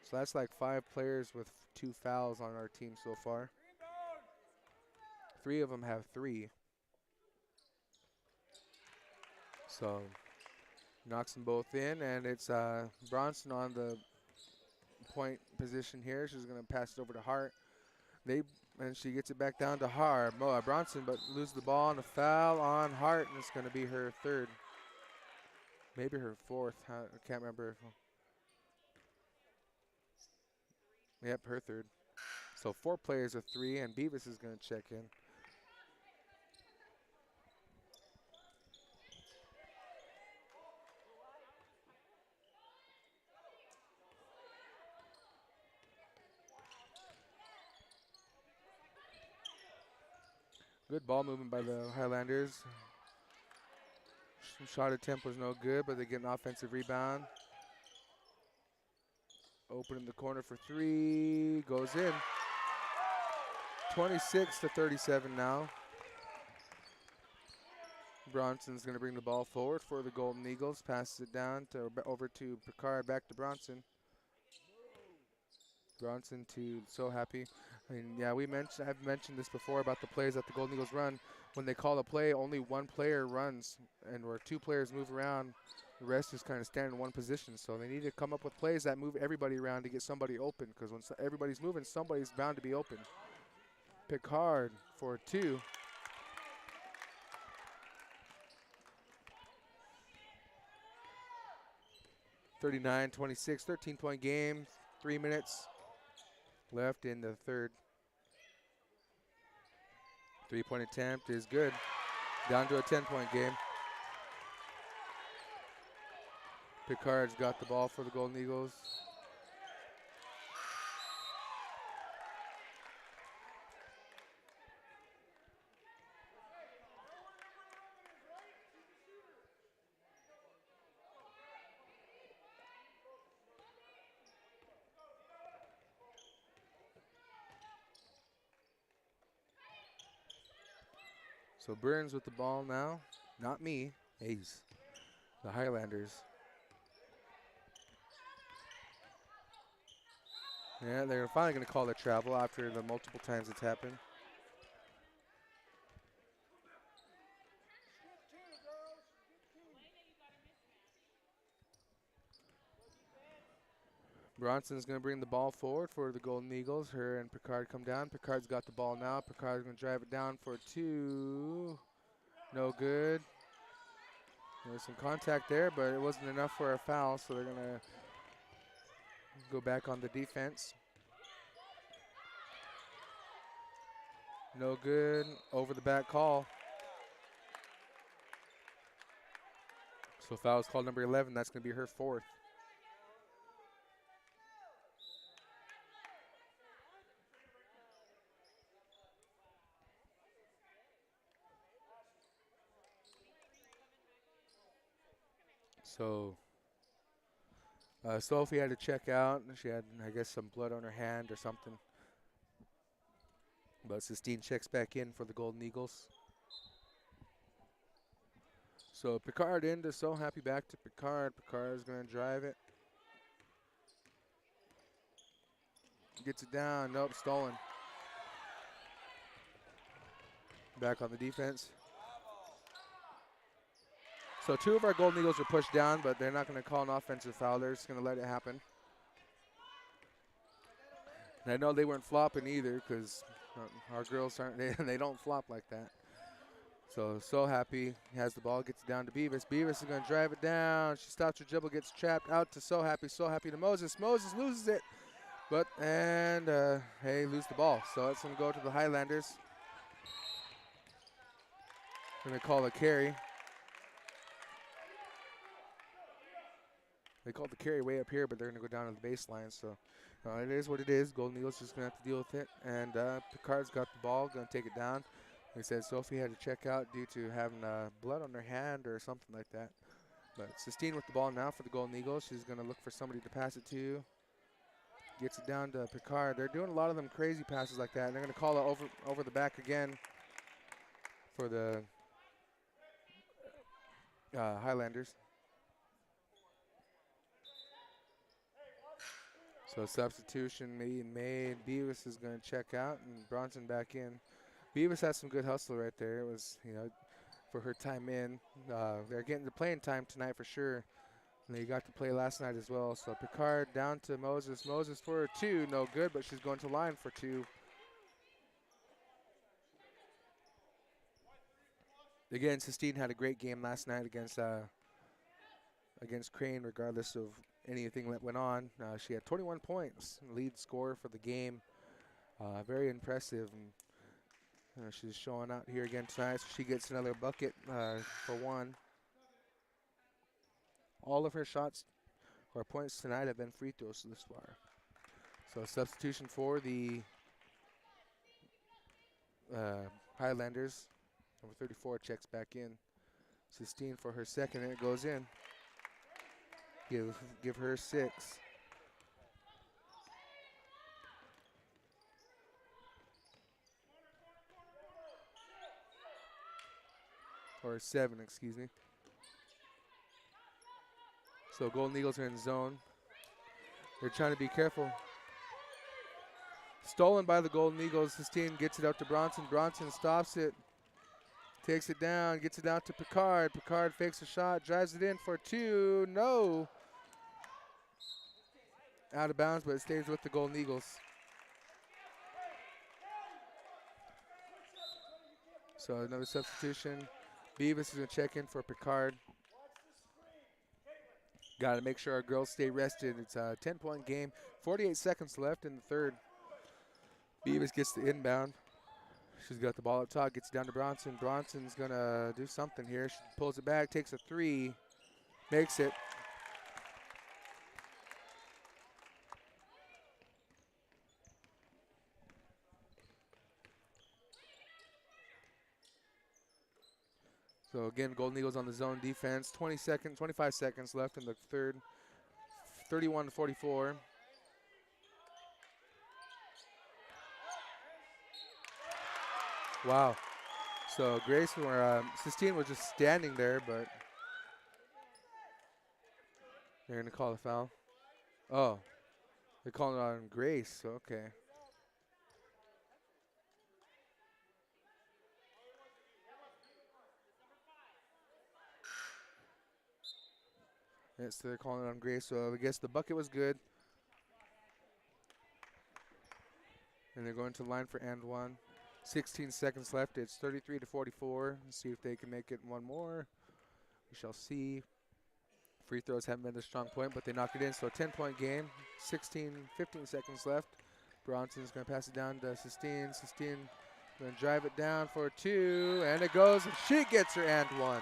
So that's like 5 players with 2 fouls on our team so far. 3 of them have 3. So knocks them both in, and it's Bronson on the point position here. She's going to pass it over to Hart. And she gets it back down to Hart. Bronson, but loses the ball on a foul on Hart, and it's going to be her third. Maybe her fourth. I can't remember. Yep, her third. So 4 players with 3, and Beavis is going to check in. Good ball movement by the Highlanders. Shot attempt was no good, but they get an offensive rebound. Open in the corner for 3, goes in. 26-37 now. Bronson's going to bring the ball forward for the Golden Eagles. Passes it down to over to Picard, back to Bronson. Bronson to So Happy. I mean, yeah, I've mentioned this before about the plays that the Golden Eagles run. When they call a play, only one player runs, and where 2 players move around, the rest is kind of stand in one position. So they need to come up with plays that move everybody around to get somebody open, because when everybody's moving, somebody's bound to be open. Picard for 2. (39-26), 13-point game, 3 minutes left in the third. 3-point attempt is good. Down to a 10-point game. Picard's got the ball for the Golden Eagles. So Burns with the ball now. Not me. Ace. The Highlanders. Yeah, they're finally going to call it travel after the multiple times it's happened. Bronson's going to bring the ball forward for the Golden Eagles. Her and Picard come down. Picard's got the ball now. Picard's going to drive it down for 2. No good. There's some contact there, but it wasn't enough for a foul, so they're going to go back on the defense. No good. Over the back call. So foul is called number 11. That's going to be her 4th. So Sophie had to check out. She had, I guess, some blood on her hand or something. But Sistine checks back in for the Golden Eagles. So Picard into So Happy back to Picard. Picard's going to drive it. Gets it down. Nope, stolen. Back on the defense. So 2 of our Golden Eagles are pushed down, but they're not going to call an offensive foul. They're just going to let it happen. And I know they weren't flopping either because our girls aren't, they don't flop like that. So Happy has the ball, gets it down to Beavis. Beavis is going to drive it down. She stops her dribble, gets trapped out to So Happy to Moses. Moses loses it, but, hey, lose the ball. So it's going to go to the Highlanders. Going to call a carry. They called the carry way up here, but they're going to go down to the baseline. So it is what it is. Golden Eagles just going to have to deal with it. And Picard's got the ball, going to take it down. They said Sophie had to check out due to having blood on her hand or something like that. But Sistine with the ball now for the Golden Eagles. She's going to look for somebody to pass it to. Gets it down to Picard. They're doing a lot of them crazy passes like that. And they're going to call it over the back again for the Highlanders. So substitution made. Beavis is going to check out and Bronson back in. Beavis has some good hustle right there. It was, for her time in. They're getting the playing time tonight for sure. And they got to play last night as well. So Picard down to Moses. Moses for 2, no good, but she's going to line for 2. Again, Sistine had a great game last night against Crane, regardless of anything that went on. She had 21 points, lead scorer for the game. Very impressive. And she's showing out here again tonight, so she gets another bucket for 1. All of her shots or points tonight have been free throws this far. So substitution for the Highlanders. Number 34 checks back in. Sistine for her second, and it goes in. Give her 6. Or 7, excuse me. So Golden Eagles are in zone. They're trying to be careful. Stolen by the Golden Eagles. Sistine gets it out to Bronson. Bronson stops it. Takes it down, gets it out to Picard. Picard fakes a shot, drives it in for 2. No. Out of bounds, but it stays with the Golden Eagles. So another substitution. Beavis is going to check in for Picard. Got to make sure our girls stay rested. It's a 10-point game. 48 seconds left in the third. Beavis gets the inbound. She's got the ball up top, gets down to Bronson. Bronson's going to do something here. She pulls it back, takes a 3, makes it. So again, Golden Eagles on the zone defense. 25 seconds left in the third. 31-44. Wow. So Grace or Sistine was just standing there, but they're going to call a foul. Oh, they're calling it on Grace. Okay. So they're calling it on Grace. So I guess the bucket was good. And they're going to line for and 1. 16 seconds left. It's 33-44. Let's see if they can make it one more. We shall see. Free throws haven't been a strong point, but they knocked it in. So a 10-point game. 15 seconds left. Bronson's going to pass it down to Sistine. Sistine going to drive it down for 2. And it goes. And she gets her and 1.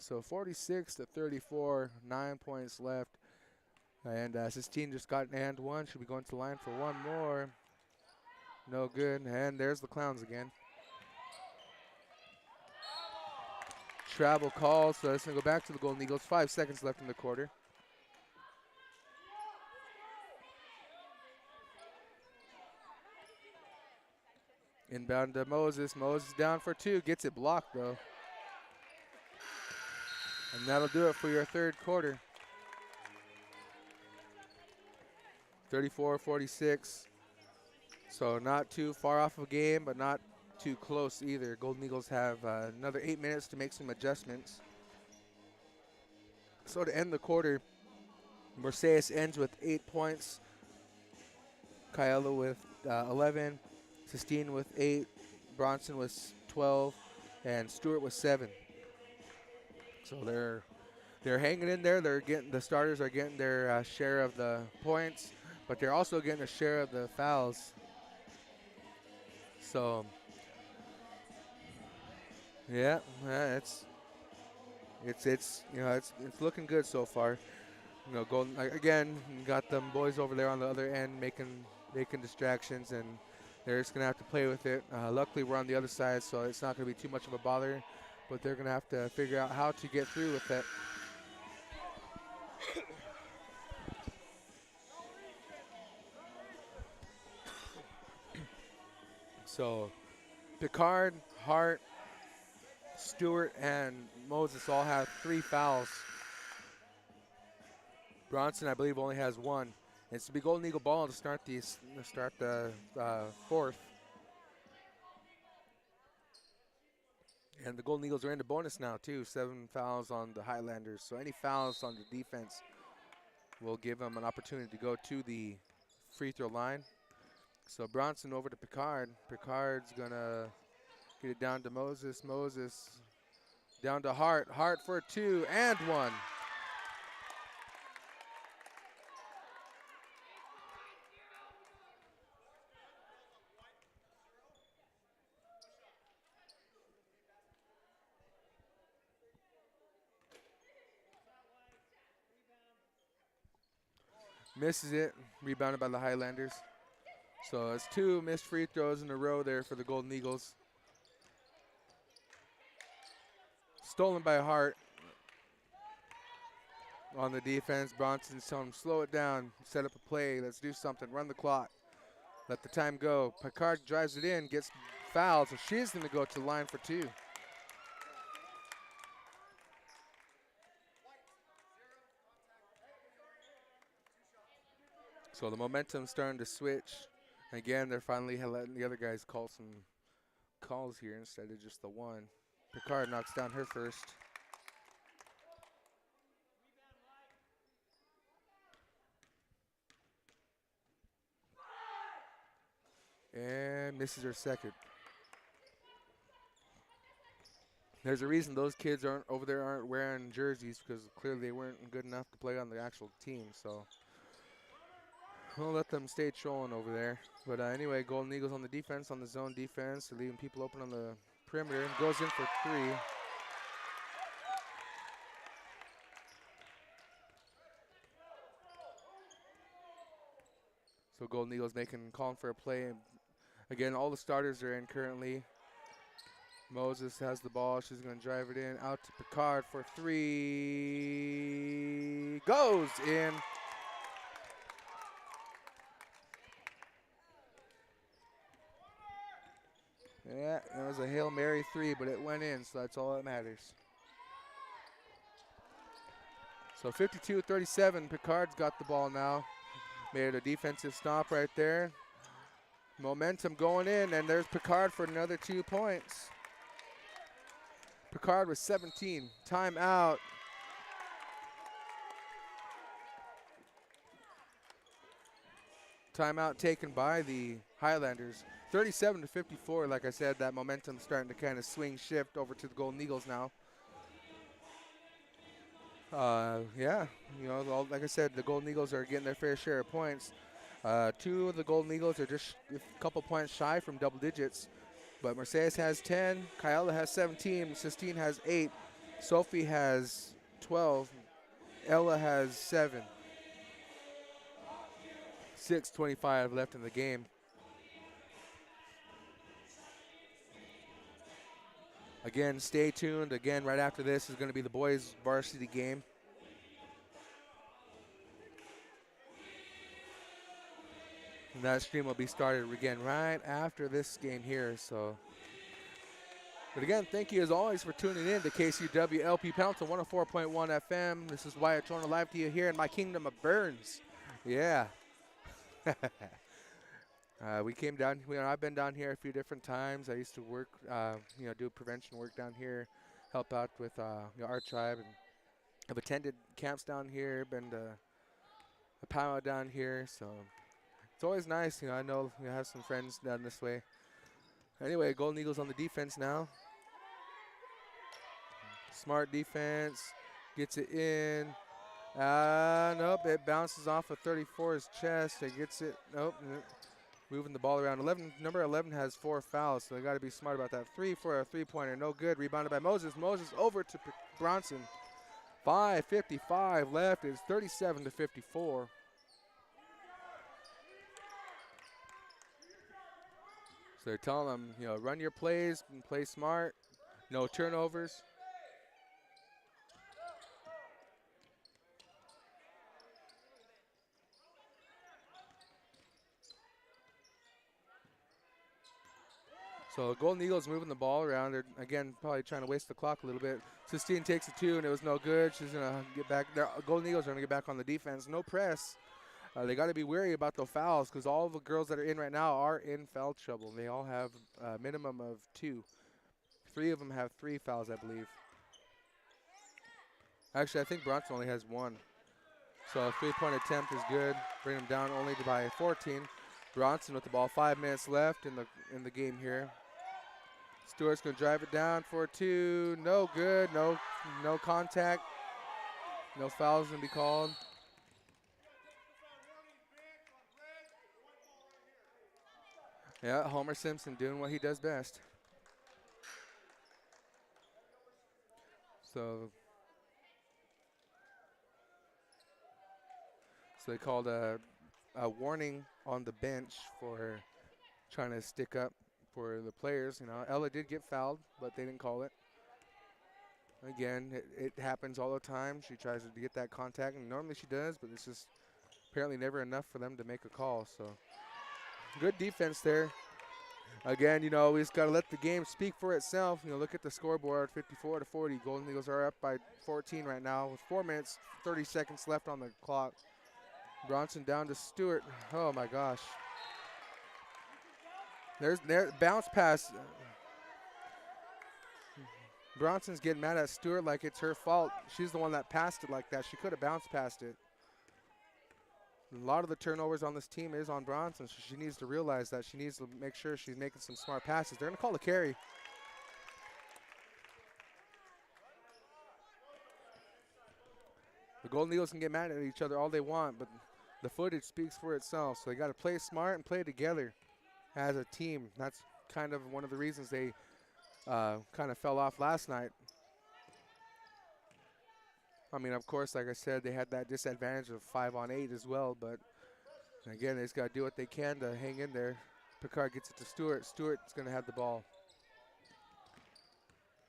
So 46-34, 9 points left. And Sistine just got an and 1. Should be going to the line for one more. No good. And there's the Clowns again. Travel call, so it's going to go back to the Golden Eagles. 5 seconds left in the quarter. Inbound to Moses. Moses down for two. Gets it blocked, though. And that'll do it for your third quarter. 34-46. So not too far off of a game, but not too close either. Golden Eagles have another 8 minutes to make some adjustments. So to end the quarter, Mercedes ends with 8 points. Kyella with 11. Sistine with 8. Bronson with 12. And Stewart with 7. So they're hanging in there. The starters are getting their share of the points, but they're also getting a share of the fouls. So yeah, it's looking good so far. Golden again, you got them boys over there on the other end making distractions, and they're just gonna have to play with it. Luckily, we're on the other side, so it's not gonna be too much of a bother. But they're gonna have to figure out how to get through with it. So, Picard, Hart, Stewart, and Moses all have 3 fouls. Bronson, I believe, only has 1. It's to be Golden Eagle ball to start the fourth. And the Golden Eagles are into bonus now, too. 7 fouls on the Highlanders. So any fouls on the defense will give them an opportunity to go to the free throw line. So Bronson over to Picard. Picard's going to get it down to Moses. Moses down to Hart. Hart for 2 and 1. Misses it. Rebounded by the Highlanders. So it's 2 missed free throws in a row there for the Golden Eagles. Stolen by Hart on the defense. Bronson's telling him, slow it down, set up a play, let's do something, run the clock, let the time go. Picard drives it in, gets fouled, so she's going to go to the line for 2. So the momentum's starting to switch. Again, they're finally letting the other guys call some calls here instead of just the one. Picard knocks down her first. And misses her second. There's a reason those kids aren't wearing jerseys, because clearly they weren't good enough to play on the actual team. So we'll let them stay trolling over there. But anyway, Golden Eagles on the defense, on the zone defense, they're leaving people open on the perimeter, and goes in for 3. So Golden Eagles calling for a play. Again, all the starters are in currently. Moses has the ball. She's going to drive it in. Out to Picard for 3. Goes in. Yeah, it was a Hail Mary 3, but it went in, so that's all that matters. So 52-37, Picard's got the ball now. Made a defensive stop right there. Momentum going in, and there's Picard for another 2 points. Picard with 17. Timeout. Timeout taken by the Highlanders. 37-54, like I said, that momentum's starting to kind of shift over to the Golden Eagles now. Yeah, like I said, the Golden Eagles are getting their fair share of points. 2 of the Golden Eagles are just a couple points shy from double digits. But Mercedes has 10, Kyella has 17, Sistine has 8, Sophie has 12, Ella has 7. 6:25 left in the game. Again, stay tuned. Again, right after this is going to be the boys' varsity game. And that stream will be started again right after this game here. So, but again, thank you as always for tuning in to KCW LP Pendleton 104.1 FM. This is Wyatt Torno live to you here in my kingdom of Burns. Yeah. We came down. I've been down here a few different times. I used to work, do prevention work down here, help out with our tribe, and I've attended camps down here, been to a powwow down here. So it's always nice. I know I have some friends down this way. Anyway, Golden Eagles on the defense now. Smart defense, gets it in. Nope, it bounces off of 34's chest. It gets it. Nope. Moving the ball around. Number 11 has 4 fouls, so they got to be smart about that. 3 for a three-pointer, no good. Rebounded by Moses. Moses over to Bronson. 5:55 left. It's 37-54. So they're telling them, run your plays and play smart. No turnovers. So Golden Eagles moving the ball around. They're, again, probably trying to waste the clock a little bit. Sistine takes a 2, and it was no good. She's going to get back. Golden Eagles are going to get back on the defense. No press. They got to be wary about the fouls because all the girls that are in right now are in foul trouble. They all have a minimum of 2. 3 of them have 3 fouls, I believe. Actually, I think Bronson only has 1. So a 3-point attempt is good. Bring them down only by 14. Bronson with the ball. 5 minutes left in the game here. Stewart's going to drive it down for 2. No good. No contact. No fouls going to be called. Yeah, Homer Simpson doing what he does best. So they called a warning on the bench for trying to stick up for the players. Ella did get fouled, but they didn't call it. Again, it happens all the time. She tries to get that contact, and normally she does, but it's just apparently never enough for them to make a call. So good defense there. Again, we just got to let the game speak for itself. Look at the scoreboard, 54-40. Golden Eagles are up by 14 right now with 4 minutes, 30 seconds left on the clock. Bronson down to Stewart. Oh, my gosh. There's bounce pass. Bronson's getting mad at Stewart like it's her fault. She's the one that passed it like that. She could have bounced past it. A lot of the turnovers on this team is on Bronson, so she needs to realize that. She needs to make sure she's making some smart passes. They're going to call a carry. The Golden Eagles can get mad at each other all they want, but the footage speaks for itself. So they got to play smart and play together as a team. That's kind of one of the reasons they kind of fell off last night. I mean, of course, like I said, they had that disadvantage of 5-on-8 as well. But, again, they just got to do what they can to hang in there. Picard gets it to Stewart. Stewart's going to have the ball.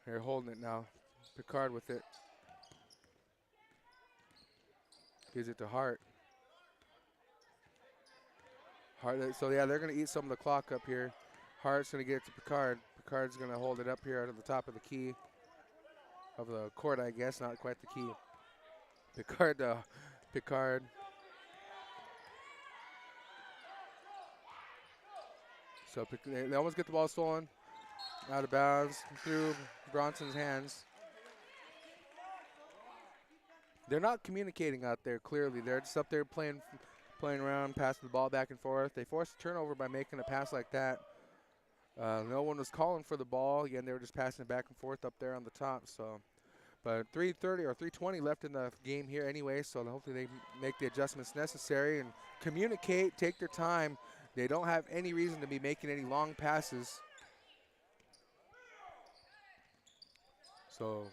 They're holding it now. Picard with it. Gives it to Hart. So, yeah, they're going to eat some of the clock up here. Hart's going to get it to Picard. Picard's going to hold it up here out of the top of the key. Of the court, I guess. Not quite the key. Picard. So they almost get the ball stolen. Out of bounds. Through Bronson's hands. They're not communicating out there clearly. They're just up there playing around, passing the ball back and forth. They forced a turnover by making a pass like that. No one was calling for the ball. Again, they were just passing it back and forth up there on the top. So, but 3:30 or 3:20 left in the game here anyway. So hopefully they make the adjustments necessary and communicate, take their time. They don't have any reason to be making any long passes. So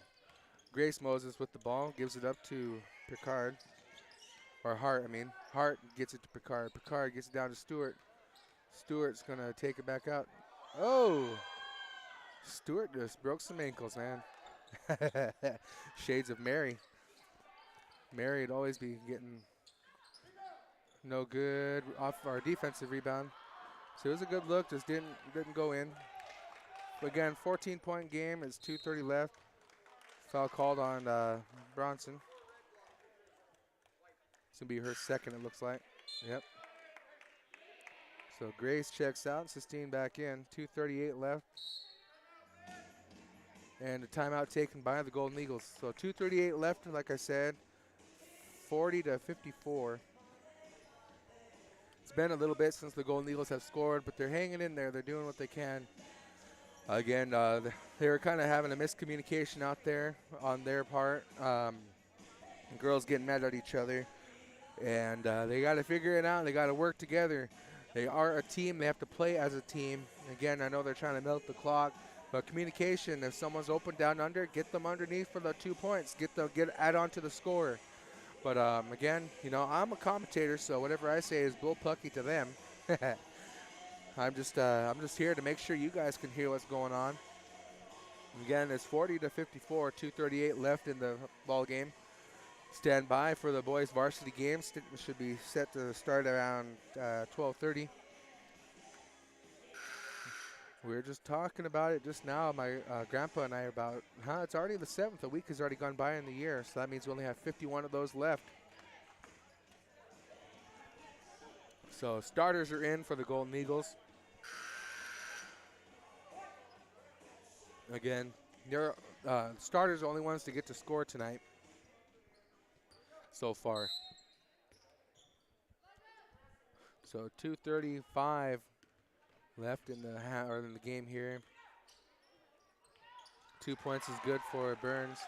Grace Moses with the ball, gives it up to Picard. Or Hart, I mean. Hart gets it to Picard. Picard gets it down to Stewart. Stewart's going to take it back out. Oh! Stewart just broke some ankles, man. Shades of Mary. Mary would always be getting No good off our defensive rebound. So it was a good look, just didn't go in. But again, 14-point game. It's 2:30 left. Foul called on Bronson. It's gonna be her second, it looks like. Yep. So Grace checks out, Sistine back in. 2:38 left. And a timeout taken by the Golden Eagles. So 2:38 left, and like I said, 40-54. It's been a little bit since the Golden Eagles have scored, but they're hanging in there. They're doing what they can. Again, they were kind of having a miscommunication out there on their part. Girls getting mad at each other. And they got to figure it out. They got to work together. They are a team. They have to play as a team. Again, I know they're trying to milk the clock, but communication. If someone's open down under, get them underneath for the 2 points. Add on to the score. But again, you know, I'm a commentator, so whatever I say is bullpucky to them. I'm just here to make sure you guys can hear what's going on. Again, it's 40-54. 2:38 left in the ball game. Stand by for the boys varsity game. Should be set to start around 12:30. We were just talking about it just now, my grandpa and I, about it's already the 7th. A week has already gone by in the year, so that means we only have 51 of those left. So starters are in for the Golden Eagles. Again, starters are the only ones to get to score tonight so far. So 2:35 left in the game here. 2 points is good for Burns.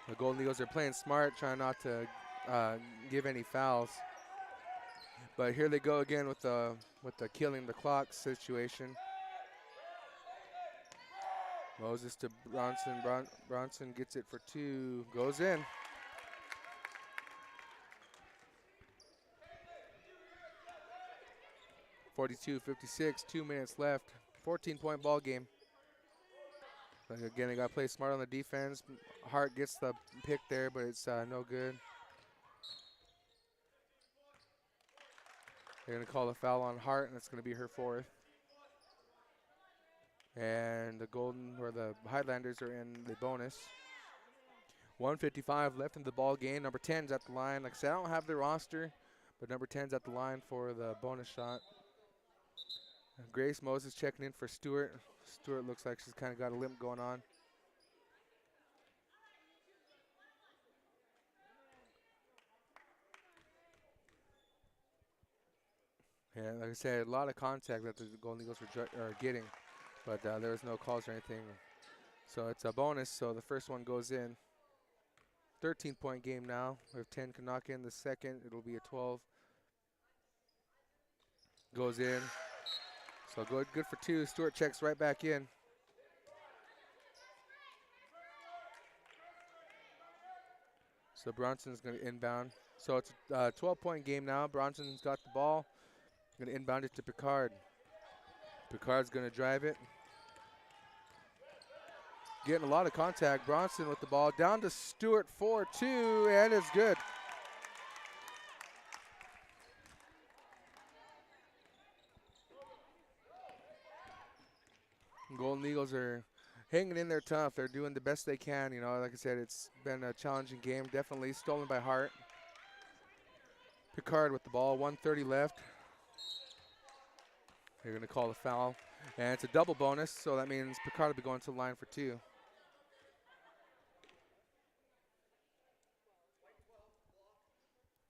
The Golden Eagles are playing smart, trying not to give any fouls. But here they go again with the killing the clock situation. Moses to Bronson. Bronson gets it for 2. Goes in. (42-56). 2 minutes left. 14-point ball game. But again, they got to play smart on the defense. Hart gets the pick there, but it's no good. They're going to call a foul on Hart, and it's going to be her 4th. And the Highlanders are in the bonus. 1:55 left in the ball game. Number 10's at the line. Like I said, I don't have the roster, but number 10's at the line for the bonus shot. Grace Moses checking in for Stewart. Stewart looks like she's kind of got a limp going on. Yeah, like I said, a lot of contact that the Golden Eagles are getting, but there was no calls or anything. So it's a bonus, so the first one goes in. 13-point game now. If 10 can knock in the second, it'll be a 12. Goes in. So good for 2. Stewart checks right back in. So Bronson's going to inbound. So it's a 12-point game now. Bronson's got the ball. Going to inbound it to Picard. Picard's going to drive it. Getting a lot of contact. Bronson with the ball. Down to Stewart for 2, and it's good. Golden Eagles are hanging in there tough. They're doing the best they can. You know, like I said, it's been a challenging game. Definitely stolen by Hart. Picard with the ball. 1:30 left. They're going to call a foul. And it's a double bonus, so that means Picard will be going to the line for 2.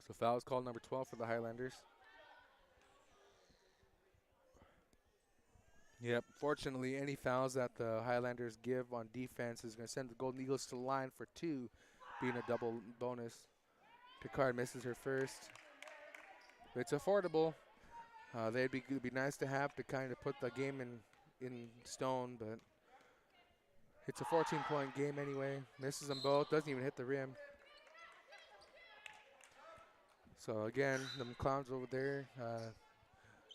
So foul is called number 12 for the Highlanders. Yep, fortunately, any fouls that the Highlanders give on defense is going to send the Golden Eagles to the line for 2, being a double bonus. Picard misses her first. It's affordable. It'd be nice to have to kind of put the game in stone, but it's a 14-point game anyway. Misses them both, doesn't even hit the rim. So again, them clowns over there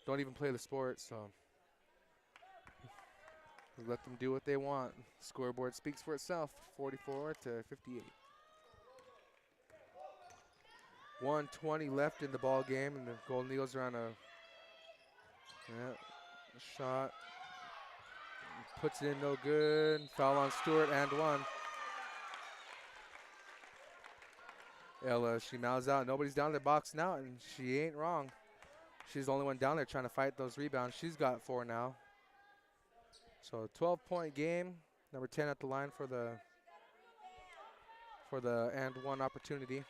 don't even play the sport, so let them do what they want. Scoreboard speaks for itself, 44-58. 1:20 left in the ball game, and the Golden Eagles are on a shot. Puts it in, no good. Foul on Stewart, and one. Ella, she mouths out. Nobody's down in the box now, and she ain't wrong. She's the only one down there trying to fight those rebounds. She's got 4 now. So a 12-point game. Number 10 at the line for the and one opportunity.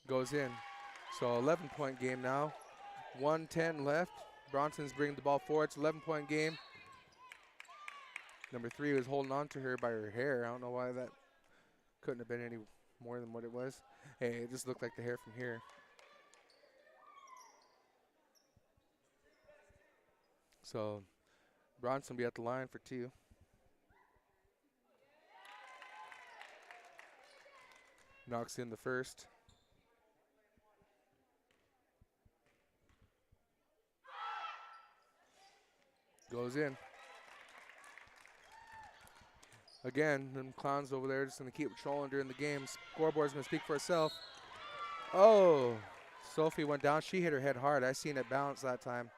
Goes in. So 11-point game now. 1:10 left. Bronson's bringing the ball forward. It's 11-point game. Number 3 was holding on to her by her hair. I don't know why that couldn't have been any more than what it was. Hey, it just looked like the hair from here. So Bronson will be at the line for 2. Knocks in the first. Goes in. Again, them clowns over there just going to keep trolling during the game. Scoreboard's going to speak for itself. Oh, Sophie went down. She hit her head hard. I seen it bounce that time.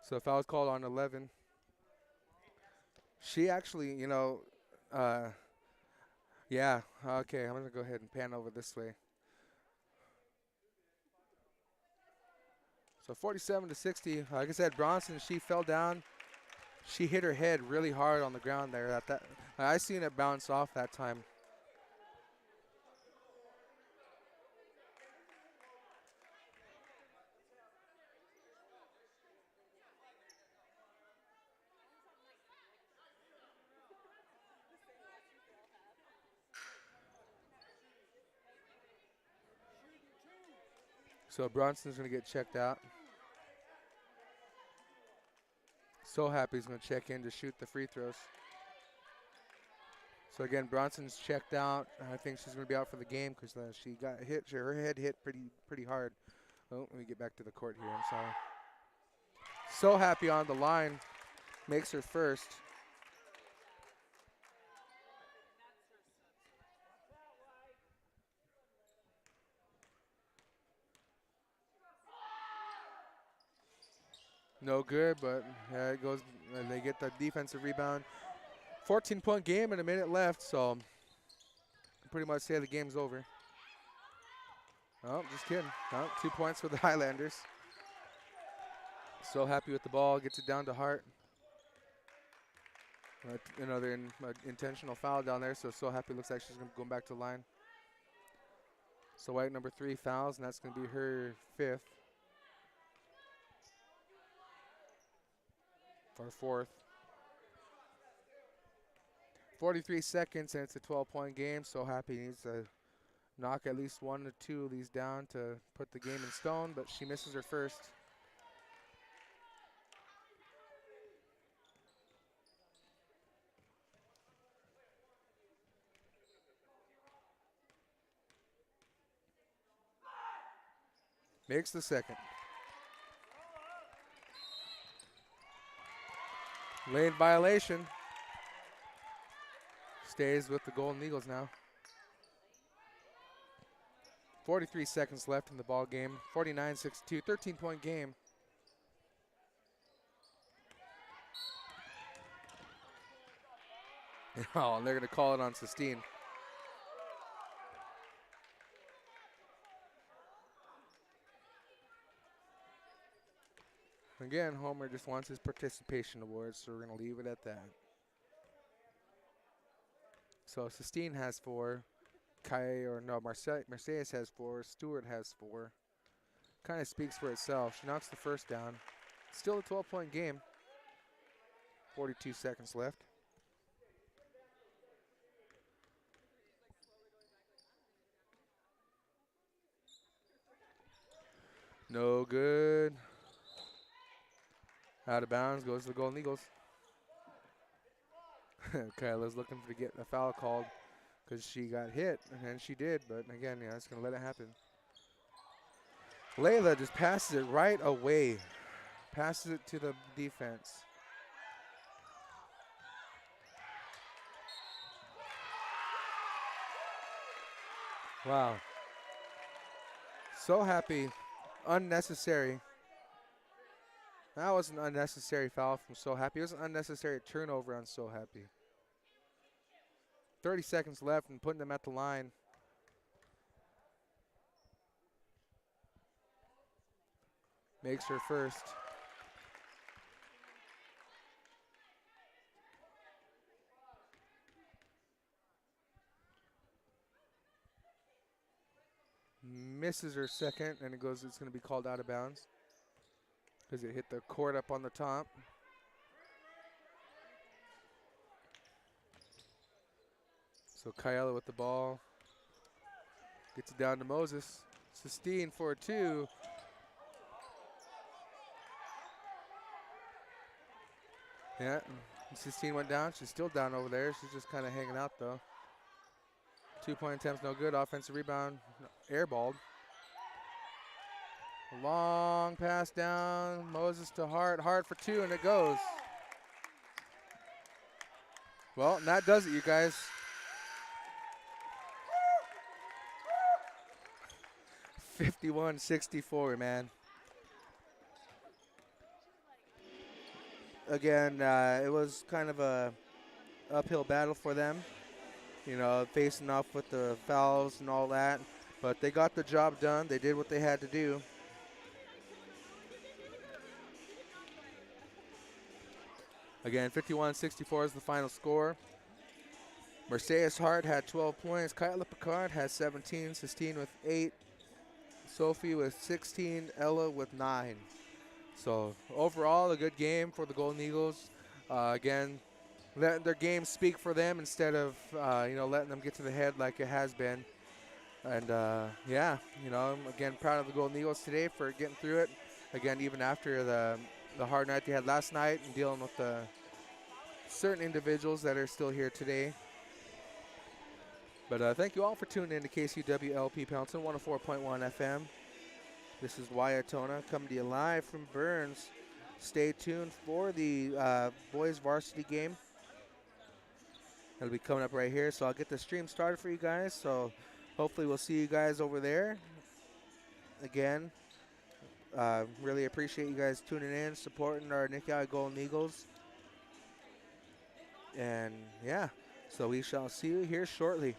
So foul was called on 11. She actually, yeah, okay, I'm going to go ahead and pan over this way. So 47-60. Like I said, Bronson, she fell down. She hit her head really hard on the ground there. I seen it bounce off that time. So Bronson's going to get checked out. So happy he's going to check in to shoot the free throws. So again, Bronson's checked out. I think she's going to be out for the game because she got hit. Her head hit pretty hard. Oh, let me get back to the court here. I'm sorry. So happy on the line. Makes her first. No good, but it goes. They get the defensive rebound. 14-point game and a minute left, so pretty much say the game's over. Oh, just kidding. Oh, 2 points for the Highlanders. So happy with the ball. Gets it down to Hart. Another intentional foul down there, so happy. Looks like she's going to go back to the line. So White, number 3, fouls, and that's going to be her 5th. Or 4th. 43 seconds, and it's a 12-point game. So happy needs to knock at least 1 or 2 of these down to put the game in stone, but she misses her first. Makes the second. Lane violation. Stays with the Golden Eagles now. 43 seconds left in the ball game. 49-62, 13-point game. Oh, and they're going to call it on Sistine. Again, Homer just wants his participation award, so we're going to leave it at that. So Sistine has 4. Mercedes has 4. Stewart has 4. Kind of speaks for itself. She knocks the first down. Still a 12-point game. 42 seconds left. No good. Out of bounds goes the Golden Eagles. Kyla's looking to get a foul called because she got hit, and she did, but again, yeah, it's going to let it happen. Layla just passes it right away Passes it to the defense. Wow. So happy. Unnecessary. That was an unnecessary foul from So Happy. It was an unnecessary turnover on So Happy. 30 seconds left and putting them at the line. Makes her first. Misses her second, and it's going to be called out of bounds because it hit the court up on the top. So Kyella with the ball. Gets it down to Moses. Sistine for 2. Yeah, Sistine went down. She's still down over there. She's just kind of hanging out, though. 2-point attempts, no good. Offensive rebound, airballed. Long pass down. Moses to Hart. Hart for 2, and it goes. Well, and that does it, you guys. (51-64), man. Again, it was kind of a uphill battle for them, you know, facing off with the fouls and all that. But they got the job done. They did what they had to do. Again, 51-64 is the final score. Mercedes Hart had 12 points. Kyla Picard has 17. Sistine with 8. Sophie with 16. Ella with 9. So overall, a good game for the Golden Eagles. Again, letting their game speak for them instead of letting them get to the head like it has been. And yeah, I'm again proud of the Golden Eagles today for getting through it. Again, even after the hard night they had last night and dealing with the certain individuals that are still here today. But thank you all for tuning in to KCWLP Pelton 104.1 FM. This is Wyatona coming to you live from Burns. Stay tuned for the boys varsity game. It'll be coming up right here, so I'll get the stream started for you guys. So hopefully we'll see you guys over there. Again, really appreciate you guys tuning in, supporting our Nixyaawii Golden Eagles. And yeah, so we shall see you here shortly.